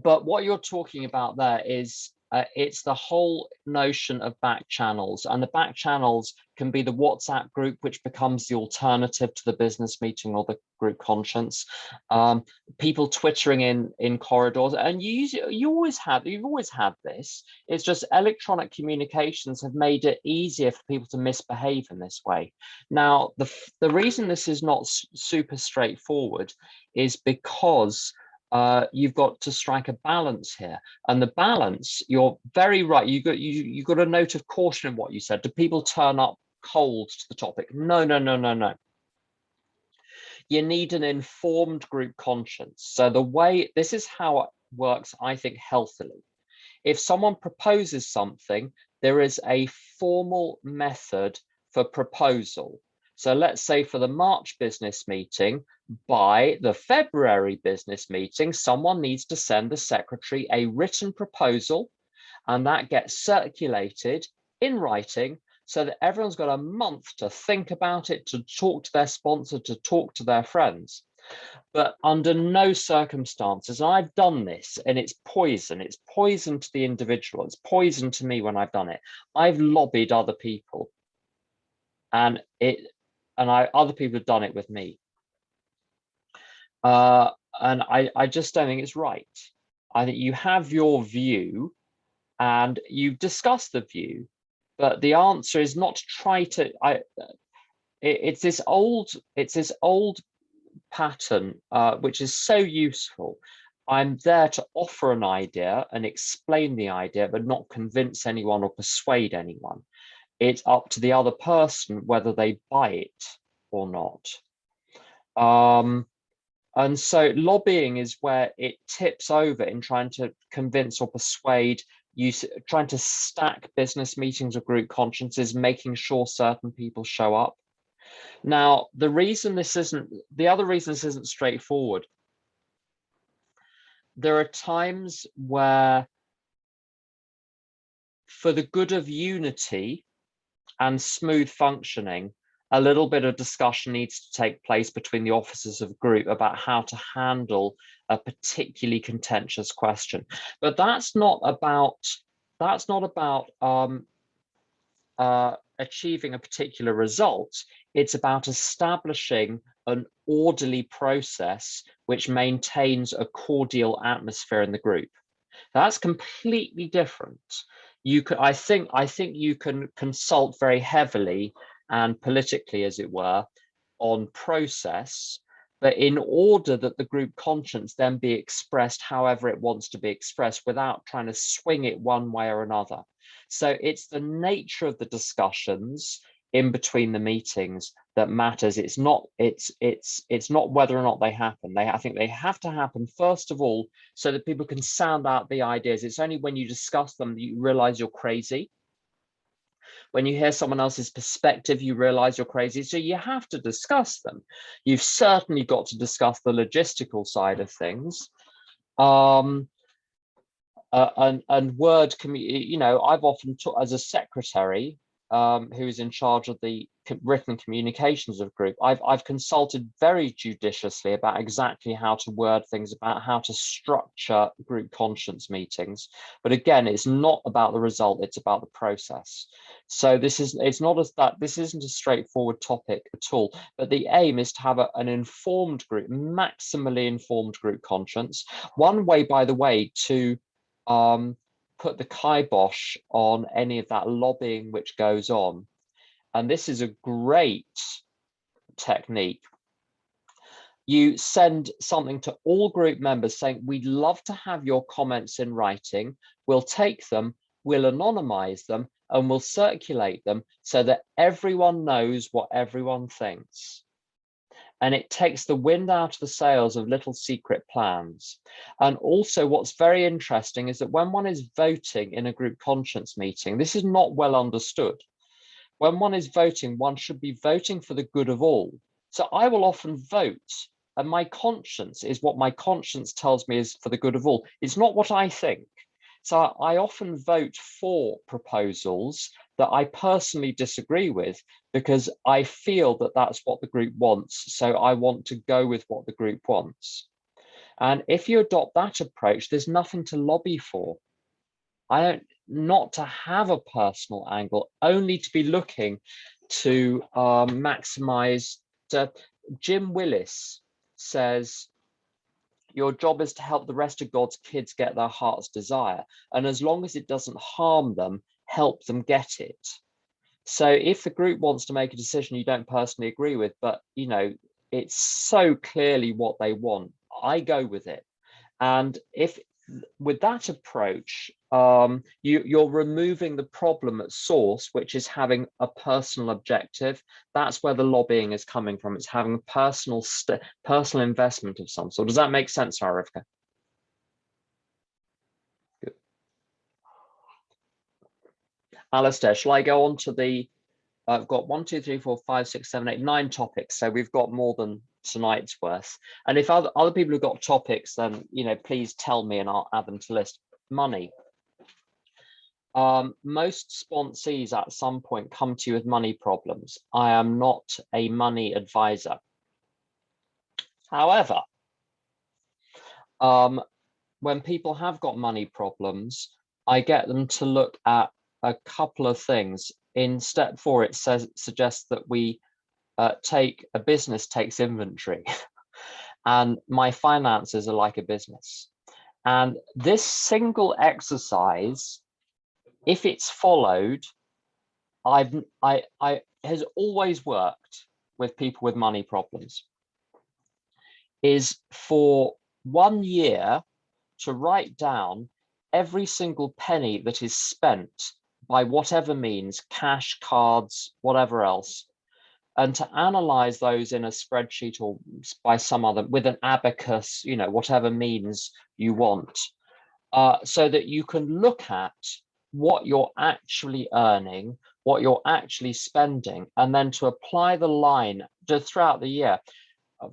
But what you're talking about there is it's the whole notion of back channels, and the back channels can be the WhatsApp group, which becomes the alternative to the business meeting or the group conscience. People twittering in corridors, and you've always had this. It's just electronic communications have made it easier for people to misbehave in this way. Now, the reason this is not super straightforward is because you've got to strike a balance here, and the balance, you're very right. You got a note of caution in what you said. Do people turn up cold to the topic? No. You need an informed group conscience. So this is how it works, I think, healthily, If someone proposes something, there is a formal method for proposal. So let's say for the March business meeting, by the February business meeting, someone needs to send the secretary a written proposal, and that gets circulated in writing so that everyone's got a month to think about it, to talk to their sponsor, to talk to their friends. But under no circumstances, and I've done this, and it's poison to the individual, it's poison to me when I've done it. I've lobbied other people, and other people have done it with me. And I just don't think it's right. I think you have your view and you discuss the view, but the answer is not to try to, it's this old pattern, which is so useful. I'm there to offer an idea and explain the idea, but not convince anyone or persuade anyone. It's up to the other person whether they buy it or not. And so lobbying is where it tips over in trying to convince or persuade, trying to stack business meetings or group consciences, making sure certain people show up. Now, the other reason this isn't straightforward, there are times where, for the good of unity and smooth functioning, a little bit of discussion needs to take place between the officers of a group about how to handle a particularly contentious question. But that's not about achieving a particular result. It's about establishing an orderly process which maintains a cordial atmosphere in the group. That's completely different. I think you can consult very heavily and politically, as it were, on process, but in order that the group conscience then be expressed however it wants to be expressed without trying to swing it one way or another. So it's the nature of the discussions in between the meetings that matters. It's not whether or not they happen. I think they have to happen first of all so that people can sound out the ideas. It's only when you discuss them that you realize you're crazy. When you hear someone else's perspective, you realize you're crazy. So you have to discuss them. You've certainly got to discuss the logistical side of things. And word, I've often taught as a secretary who is in charge of the written communications of group. I've consulted very judiciously about exactly how to word things, about how to structure group conscience meetings. But again, it's not about the result, it's about the process. So this isn't a straightforward topic at all, but the aim is to have an informed group, maximally informed group conscience. One way, by the way, to put the kibosh on any of that lobbying which goes on, and this is a great technique. You send something to all group members saying, we'd love to have your comments in writing. We'll take them, we'll anonymize them, and we'll circulate them so that everyone knows what everyone thinks. And it takes the wind out of the sails of little secret plans. And also what's very interesting is that when one is voting in a group conscience meeting, this is not well understood. When one is voting, one should be voting for the good of all. So I will often vote, and my conscience is what my conscience tells me is for the good of all. It's not what I think. So I often vote for proposals that I personally disagree with because I feel that that's what the group wants. So I want to go with what the group wants. And if you adopt that approach, there's nothing to lobby for. Not to have a personal angle, only to be looking to maximize. Jim Willis says, your job is to help the rest of God's kids get their heart's desire. And as long as it doesn't harm them, help them get it. So if the group wants to make a decision you don't personally agree with, but it's so clearly what they want, I go with it. And if with that approach, you're removing the problem at source, which is having a personal objective. That's where the lobbying is coming from. It's having a personal investment of some sort. Does that make sense, Rivka? Good. Alistair, shall I go on to the, I've got 1, 2, 3, 4, 5, 6, 7, 8, 9 topics. So we've got more than tonight's worth. And if other people have got topics, then, you know, please tell me and I'll add them to the list. Money. Most sponsees at some point come to you with money problems. I am not a money advisor. However, when people have got money problems, I get them to look at a couple of things. In step 4, it suggests that we take a business takes inventory, and my finances are like a business. And this single exercise, if it's followed, has always worked with people with money problems, is for 1 year to write down every single penny that is spent by whatever means, cash, cards, whatever else, and to analyze those in a spreadsheet or by some other, with an abacus, you know, whatever means you want, so that you can look at what you're actually earning, what you're actually spending, and then to apply the line throughout the year.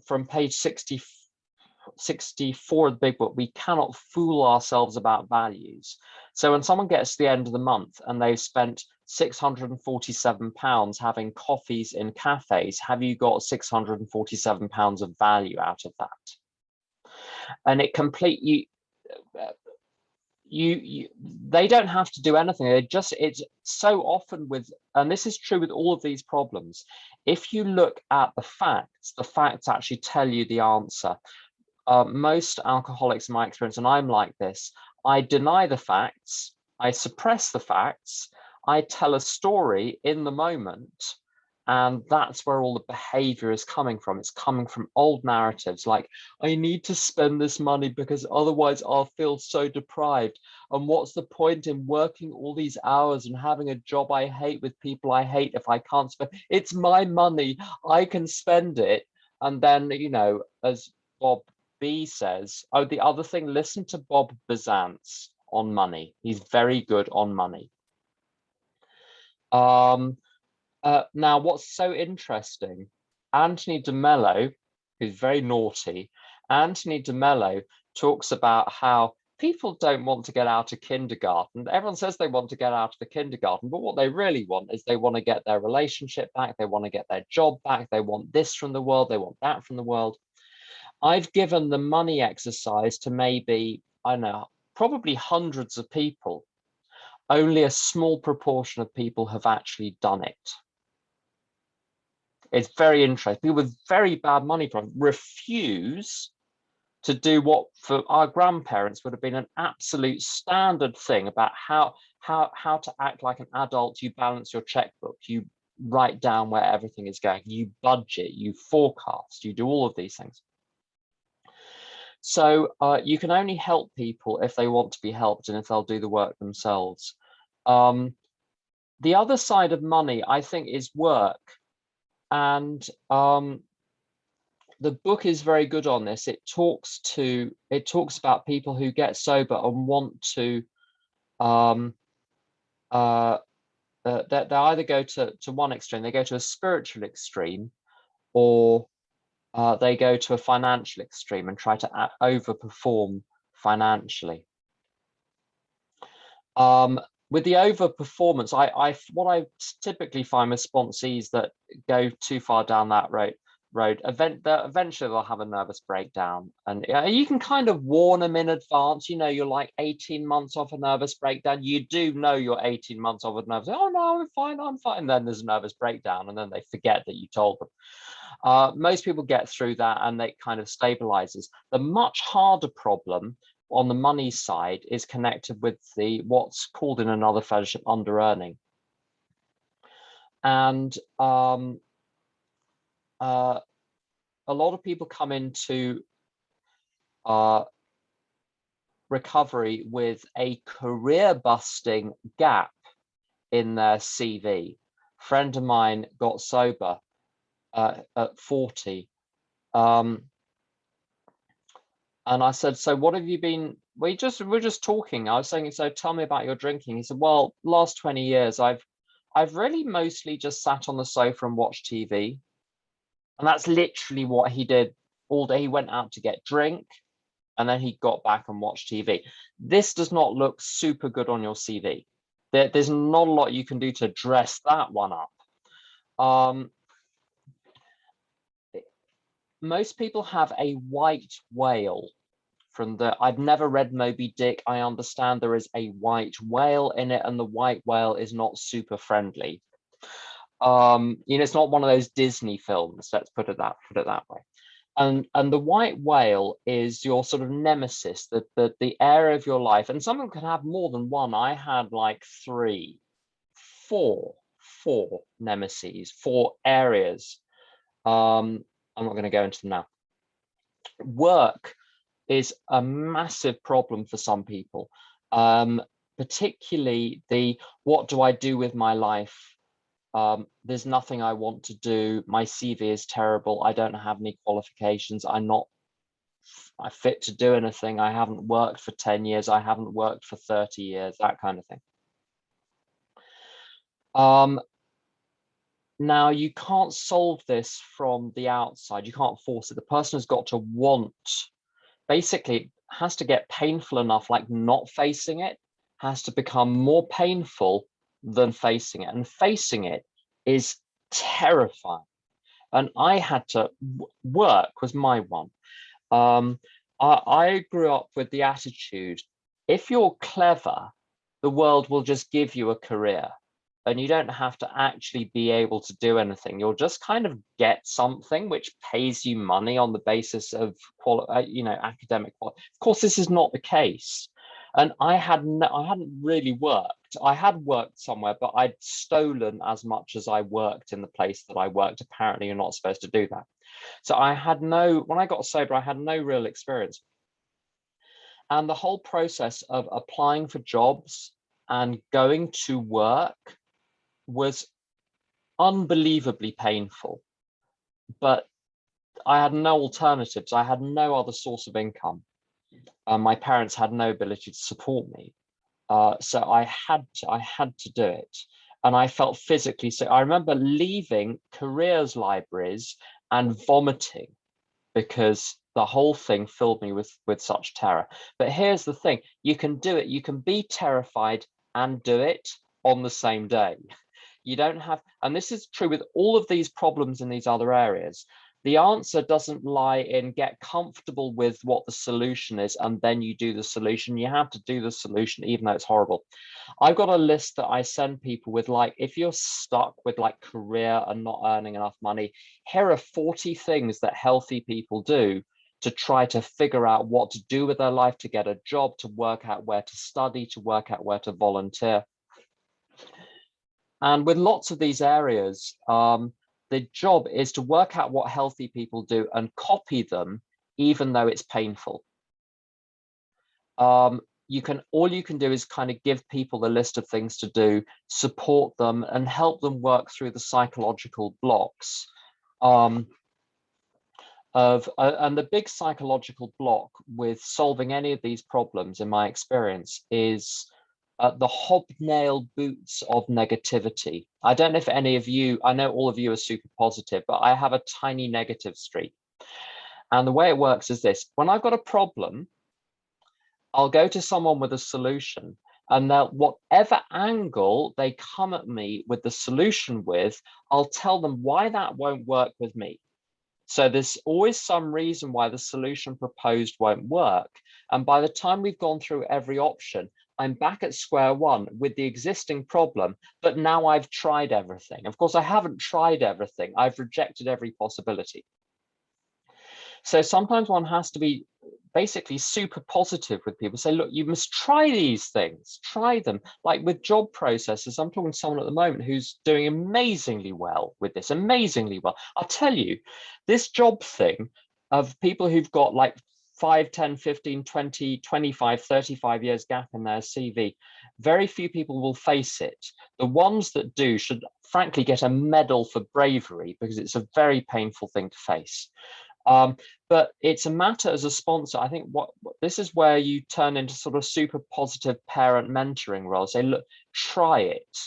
From page 64 of the big book, we cannot fool ourselves about values. So when someone gets to the end of the month and they've spent £647 having coffees in cafes, have you got £647 of value out of that? And it completely, they don't have to do anything. It's so often with, and this is true with all of these problems, if you look at the facts actually tell you the answer. Most alcoholics, in my experience, and I'm like this, I deny the facts, I suppress the facts, I tell a story in the moment, and that's where all the behavior is coming from. It's coming from old narratives like, I need to spend this money because otherwise I'll feel so deprived. And what's the point in working all these hours and having a job I hate with people I hate if I can't spend? It's my money, I can spend it. And then, you know, as Bob B says, oh, the other thing, listen to Bob Bizantz on money. He's very good on money. Now, what's so interesting, Anthony DeMello, who's very naughty, Anthony DeMello talks about how people don't want to get out of kindergarten. Everyone says they want to get out of the kindergarten, but what they really want is they want to get their relationship back, they want to get their job back, they want this from the world, they want that from the world. I've given the money exercise to maybe, I don't know, probably hundreds of people. Only a small proportion of people have actually done it. It's very interesting. People with very bad money problems refuse to do what for our grandparents would have been an absolute standard thing about how to act like an adult. You balance your checkbook, you write down where everything is going, you budget, you forecast, you do all of these things. So you can only help people if they want to be helped and if they'll do the work themselves. The other side of money, I think, is work. And the book is very good on this. It talks about people who get sober and want to, they either go to one extreme, they go to a spiritual extreme, or they go to a financial extreme and try to overperform financially. With the overperformance, what I typically find with sponsees that go too far down that road, eventually they'll have a nervous breakdown. And you can kind of warn them in advance. You know, you're like 18 months off a nervous breakdown. You do know you're 18 months off a nervous, oh no, I'm fine. And then there's a nervous breakdown and then they forget that you told them. Most people get through that and it kind of stabilizes. The much harder problem on the money side is connected with what's called in another fellowship under-earning. And a lot of people come into recovery with a career-busting gap in their CV. A friend of mine got sober at 40. And I said, so what have you been we're just talking. I was saying, so tell me about your drinking. He said, well, last 20 years, I've really mostly just sat on the sofa and watched TV. And that's literally what he did all day. He went out to get drink and then he got back and watched TV. This does not look super good on your CV. There's not a lot you can do to dress that one up. Most people have a white whale from I've never read Moby Dick. I understand there is a white whale in it and the white whale is not super friendly. It's not one of those Disney films, let's put it that way. And the white whale is your sort of nemesis, the area of your life. And someone can have more than one. I had like four nemesis, 4 areas. I'm not going to go into them now. Work is a massive problem for some people, particularly what do I do with my life? There's nothing I want to do. My CV is terrible. I don't have any qualifications. I'm not fit to do anything. I haven't worked for 10 years. I haven't worked for 30 years, that kind of thing. Now, you can't solve this from the outside. You can't force it. The person has got to want, basically, it has to get painful enough, like not facing it has to become more painful than facing it. And facing it is terrifying. And I had to work was my one. I grew up with the attitude, if you're clever, the world will just give you a career. And you don't have to actually be able to do anything. You'll just kind of get something which pays you money on the basis of academic quality. Of course, this is not the case. And I hadn't really worked. I had worked somewhere, but I'd stolen as much as I worked in the place that I worked. Apparently, you're not supposed to do that. So when I got sober, I had no real experience. And the whole process of applying for jobs and going to work was unbelievably painful, but I had no alternatives. I had no other source of income. My parents had no ability to support me. So I had to do it. And I felt physically sick. I remember leaving careers libraries and vomiting because the whole thing filled me with such terror. But here's the thing, you can do it. You can be terrified and do it on the same day. You don't have, and this is true with all of these problems in these other areas. The answer doesn't lie in get comfortable with what the solution is and then you do the solution. You have to do the solution even though it's horrible. I've got a list that I send people with, like, if you're stuck with like career and not earning enough money, here are 40 things that healthy people do to try to figure out what to do with their life, to get a job, to work out where to study, to work out where to volunteer. And with lots of these areas, the job is to work out what healthy people do and copy them, even though it's painful. All you can do is kind of give people the list of things to do, support them, and help them work through the psychological blocks. And the big psychological block with solving any of these problems, in my experience, is the hobnail boots of negativity. I don't know if any of you, I know all of you are super positive, but I have a tiny negative streak. And the way it works is this: when I've got a problem, I'll go to someone with a solution, and whatever angle they come at me with the solution with, I'll tell them why that won't work with me. So there's always some reason why the solution proposed won't work. And by the time we've gone through every option, I'm back at square one with the existing problem, but now I've tried everything. Of course, I haven't tried everything. I've rejected every possibility. So sometimes one has to be basically super positive with people. Say, look, you must try these things, try them. Like with job processes, I'm talking to someone at the moment who's doing amazingly well with this, amazingly well. I'll tell you, this job thing of people who've got like 5, 10, 15, 20, 25, 35 years gap in their CV, very few people will face it. The ones that do should frankly get a medal for bravery, because it's a very painful thing to face. But it's a matter as a sponsor. I think this is where you turn into sort of super positive parent mentoring role. Say, look, try it.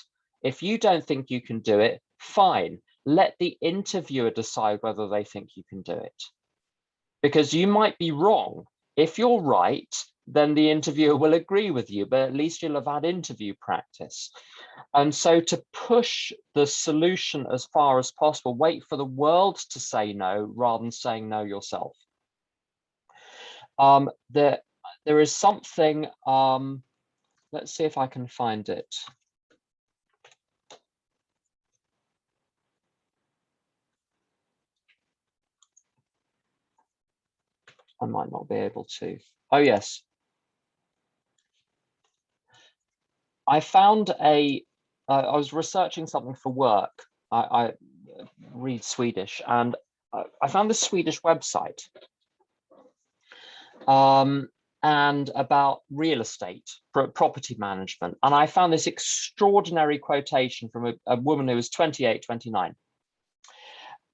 If you don't think you can do it, fine. Let the interviewer decide whether they think you can do it. Because you might be wrong. If you're right, then the interviewer will agree with you, but at least you'll have had interview practice. And so to push the solution as far as possible, wait for the world to say no rather than saying no yourself. There is something, let's see if I can find it. I might not be able to. Oh, yes. I found I was researching something for work. I read Swedish, and I found this Swedish website and about real estate, property management. And I found this extraordinary quotation from a woman who was 28, 29.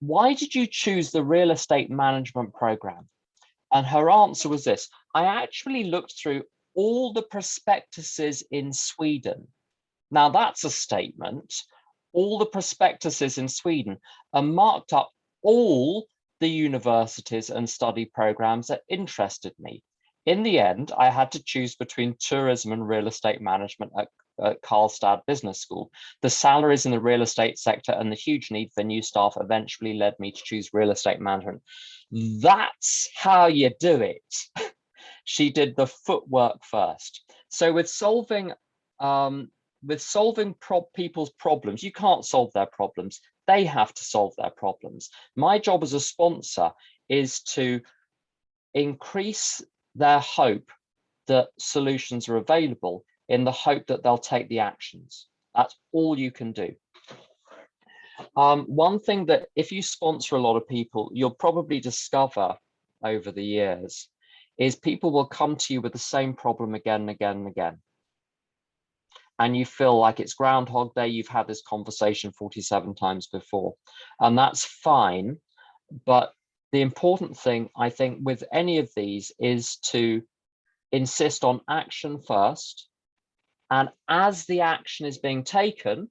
Why did you choose the real estate management program? And her answer was this: I actually looked through all the prospectuses in Sweden. Now that's a statement. All the prospectuses in Sweden are marked up all the universities and study programs that interested me. In the end, I had to choose between tourism and real estate management at Karlstad Business School. The salaries in the real estate sector and the huge need for new staff eventually led me to choose real estate management. That's how you do it. She did the footwork first. So with solving people's problems, you can't solve their problems. They have to solve their problems. My job as a sponsor is to increase their hope that solutions are available, in the hope that they'll take the actions. That's all you can do. One thing that if you sponsor a lot of people, you'll probably discover over the years is people will come to you with the same problem again and again and again. And you feel like it's Groundhog Day, you've had this conversation 47 times before, and that's fine. But the important thing, I think, with any of these is to insist on action first. And as the action is being taken,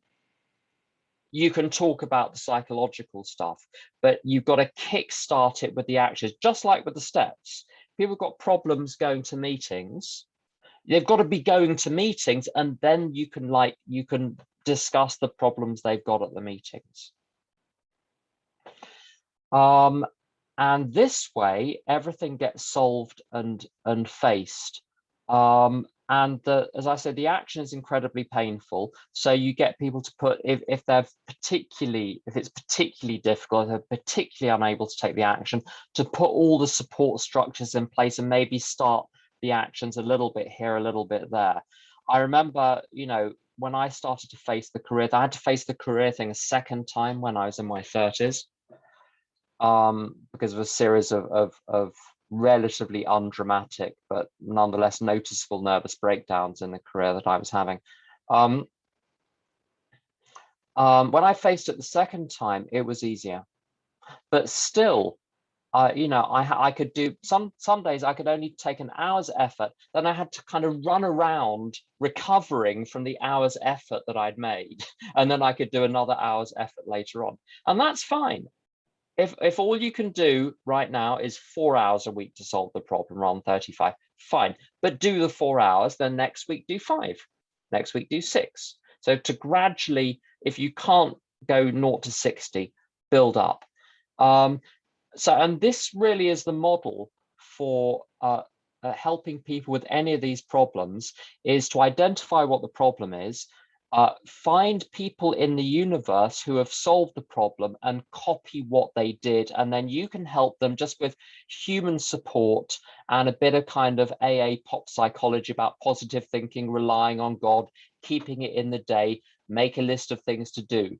you can talk about the psychological stuff, but you've got to kickstart it with the actions, just like with the steps. People have got problems going to meetings. They've got to be going to meetings, and then you can discuss the problems they've got at the meetings. And this way, everything gets solved and faced. And as I said, the action is incredibly painful. So you get people to put, if it's particularly difficult, if they're particularly unable to take the action, to put all the support structures in place and maybe start the actions a little bit here, a little bit there. I remember, when I started to face the career, I had to face the career thing a second time when I was in my 30s, because of a series of relatively undramatic but nonetheless noticeable nervous breakdowns in the career that I was having. When I faced it the second time, it was easier, but still, I could do some days I could only take an hour's effort, then I had to kind of run around recovering from the hour's effort that I'd made, and then I could do another hour's effort later on, and that's fine. If all you can do right now is 4 hours a week to solve the problem rather than 35, fine. But do the 4 hours, then next week do 5, next week do 6. So to gradually, if you can't go 0 to 60, build up. And this really is the model for helping people with any of these problems, is to identify what the problem is, find people in the universe who have solved the problem and copy what they did, and then you can help them just with human support and a bit of kind of AA pop psychology about positive thinking, relying on God, keeping it in the day, make a list of things to do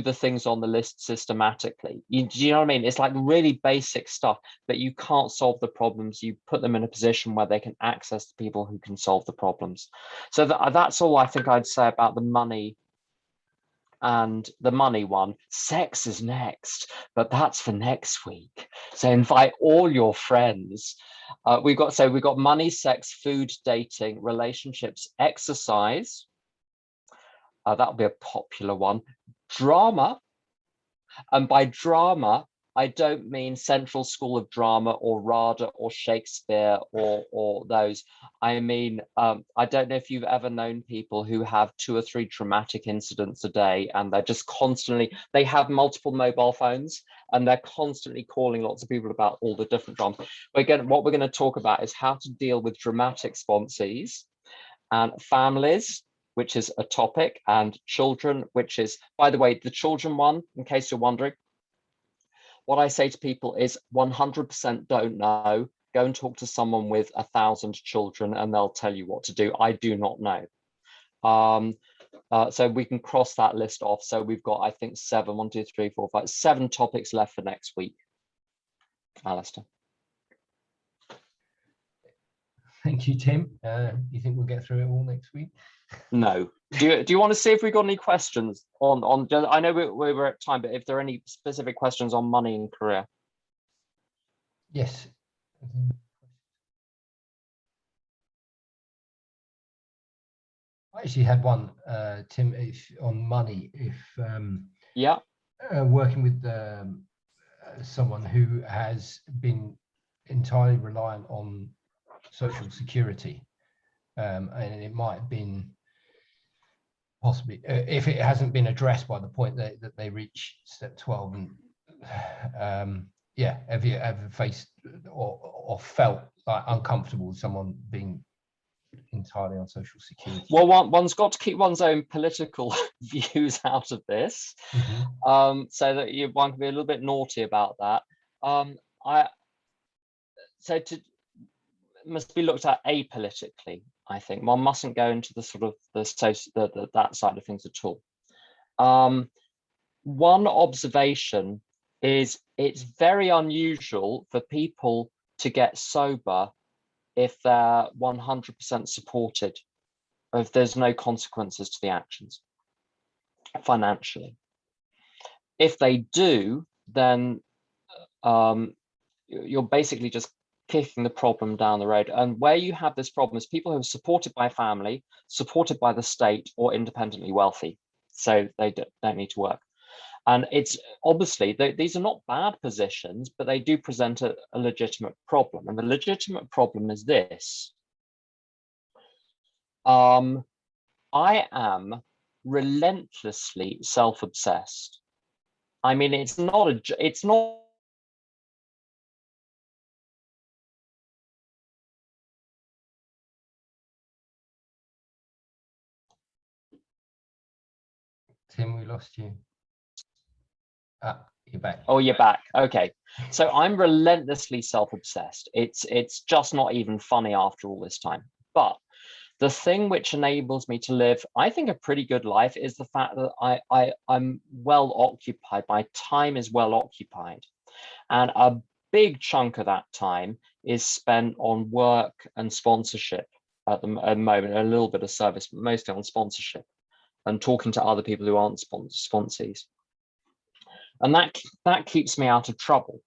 the things on the list systematically. Do you know what I mean? It's like really basic stuff, but you can't solve the problems. You put them in a position where they can access the people who can solve the problems. So that's all I think I'd say about the money and the money one. Sex is next, but that's for next week. So invite all your friends. We've got money, sex, food, dating, relationships, exercise. That'll be a popular one. Drama. And by drama, I don't mean Central School of Drama or RADA or Shakespeare or those. I mean, I don't know if you've ever known people who have 2 or 3 traumatic incidents a day, and they're just constantly, they have multiple mobile phones and they're constantly calling lots of people about all the different dramas. But again, what we're going to talk about is how to deal with dramatic sponsees and families, which is a topic, and children, which is, by the way, the children one, in case you're wondering, what I say to people is 100% don't know. Go and talk to someone with 1,000 children and they'll tell you what to do. I do not know. So we can cross that list off. So we've got, I think, 7 topics left for next week. Alistair. Thank you, Tim. You think we'll get through it all next week? No. Do you want to see if we got any questions on? I know we were at time, but if there are any specific questions on money and career. Yes. I actually had one, Tim, on money. If yeah, working with someone who has been entirely reliant on social security, and it might have been possibly, if it hasn't been addressed by the point that they reach step 12, and yeah, have you ever faced or felt like uncomfortable with someone being entirely on social security? Well, one's got to keep one's own political views out of this, so that one can be a little bit naughty about that. It must be looked at apolitically. I think one mustn't go into the sort of that side of things at all. One observation is it's very unusual for people to get sober if they're 100% supported, or if there's no consequences to the actions financially. If they do, then you're basically just kicking the problem down the road. And where you have this problem is people who are supported by family, supported by the state, or independently wealthy, so they don't need to work. And it's obviously, these are not bad positions, but they do present a legitimate problem. And the legitimate problem is this. I am relentlessly self-obsessed. I mean, it's not Tim, we lost you. You're back. Oh, you're back. Okay. So I'm relentlessly self-obsessed. It's just not even funny after all this time. But the thing which enables me to live, I think, a pretty good life is the fact that I'm well occupied. My time is well occupied. And a big chunk of that time is spent on work and sponsorship at the moment, a little bit of service, but mostly on sponsorship and talking to other people who aren't sponsees. And that keeps me out of trouble.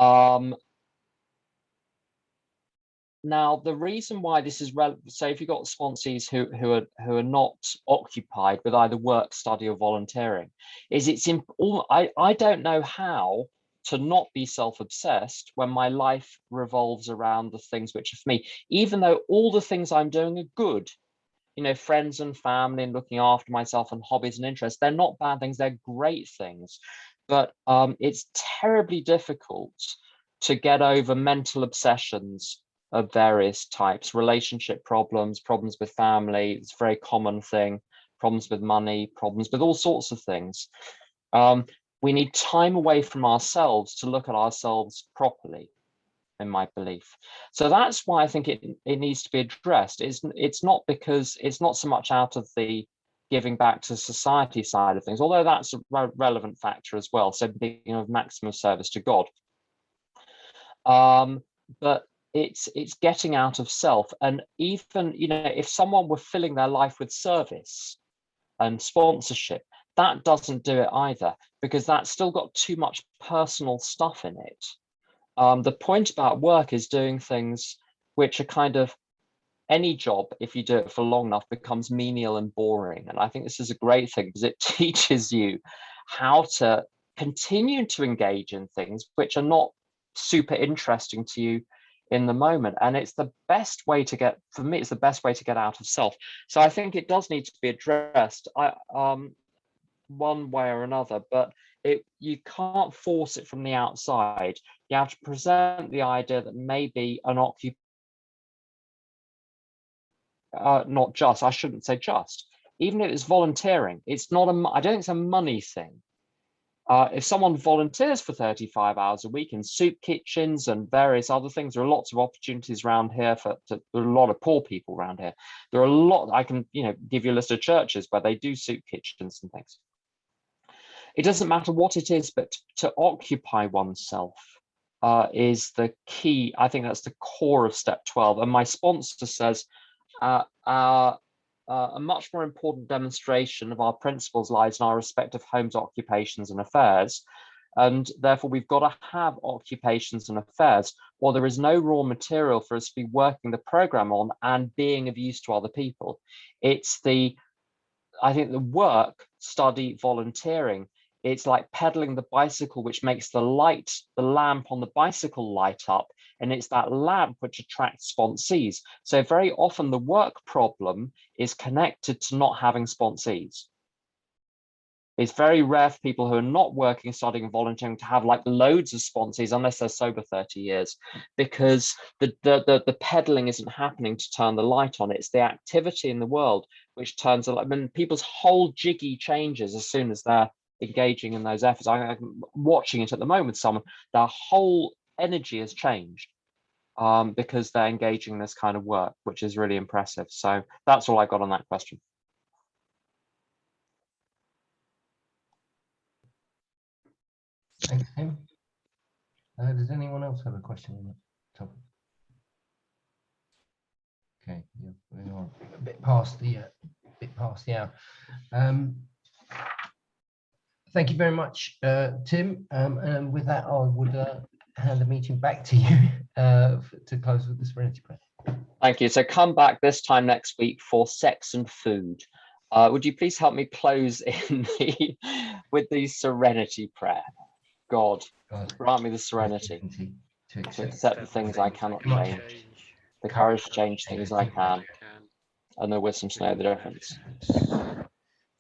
Now, the reason why this is relevant, so if you've got sponsees who are not occupied with either work, study, or volunteering, is I don't know how to not be self-obsessed when my life revolves around the things which are for me, even though all the things I'm doing are good. You know, friends and family and looking after myself and hobbies and interests, they're not bad things, they're great things. But it's terribly difficult to get over mental obsessions of various types, relationship problems, problems with family, it's a very common thing, problems with money, problems with all sorts of things. We need time away from ourselves to look at ourselves properly, in my belief. So that's why I think it needs to be addressed. It's not because it's not so much out of the giving back to society side of things, although that's a relevant factor as well. So being of maximum service to God. But it's getting out of self. And even, you know, if someone were filling their life with service and sponsorship, that doesn't do it either, because that's still got too much personal stuff in it. The point about work is doing things which are kind of, any job, if you do it for long enough, becomes menial and boring. And I think this is a great thing because it teaches you how to continue to engage in things which are not super interesting to you in the moment. And it's the best way to get, for me, it's the best way to get out of self. So I think it does need to be addressed one way or another, but you can't force it from the outside. You have to present the idea that maybe an not just, I shouldn't say just, even if it's volunteering, it's not I don't think it's a money thing. If someone volunteers for 35 hours a week in soup kitchens and various other things, there are lots of opportunities around here there are a lot of poor people around here. There are a lot, I can give you a list of churches where they do soup kitchens and things. It doesn't matter what it is, but to occupy oneself is the key. I think that's the core of step 12. And my sponsor says, a much more important demonstration of our principles lies in our respective homes, occupations and affairs. And therefore we've got to have occupations and affairs, or there is no raw material for us to be working the program on and being of use to other people. It's I think the work, study, volunteering, it's like pedaling the bicycle, which makes the lamp on the bicycle light up. And it's that lamp which attracts sponsees. So very often the work problem is connected to not having sponsees. It's very rare for people who are not working, studying and volunteering to have like loads of sponsees unless they're sober 30 years, because the pedaling isn't happening to turn the light on. It's the activity in the world which turns the light. I mean, people's whole jiggy changes as soon as they're engaging in those efforts. I'm watching it at the moment. Their whole energy has changed because they're engaging in this kind of work, which is really impressive. So that's all I got on that question. Thanks, Tim. Does anyone else have a question on that topic? Okay, yeah, we are a bit past the hour. Thank you very much, Tim. And with that, I would hand the meeting back to you to close with the Serenity Prayer. Thank you. So come back this time next week for sex and food. Would you please help me close with the Serenity Prayer? God, grant me the serenity to accept the things I cannot change, the courage to change things I can, and the wisdom to know the difference.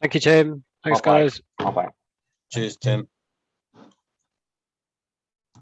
Thank you, Tim. Thanks, guys. Bye-bye. Cheers, Tim.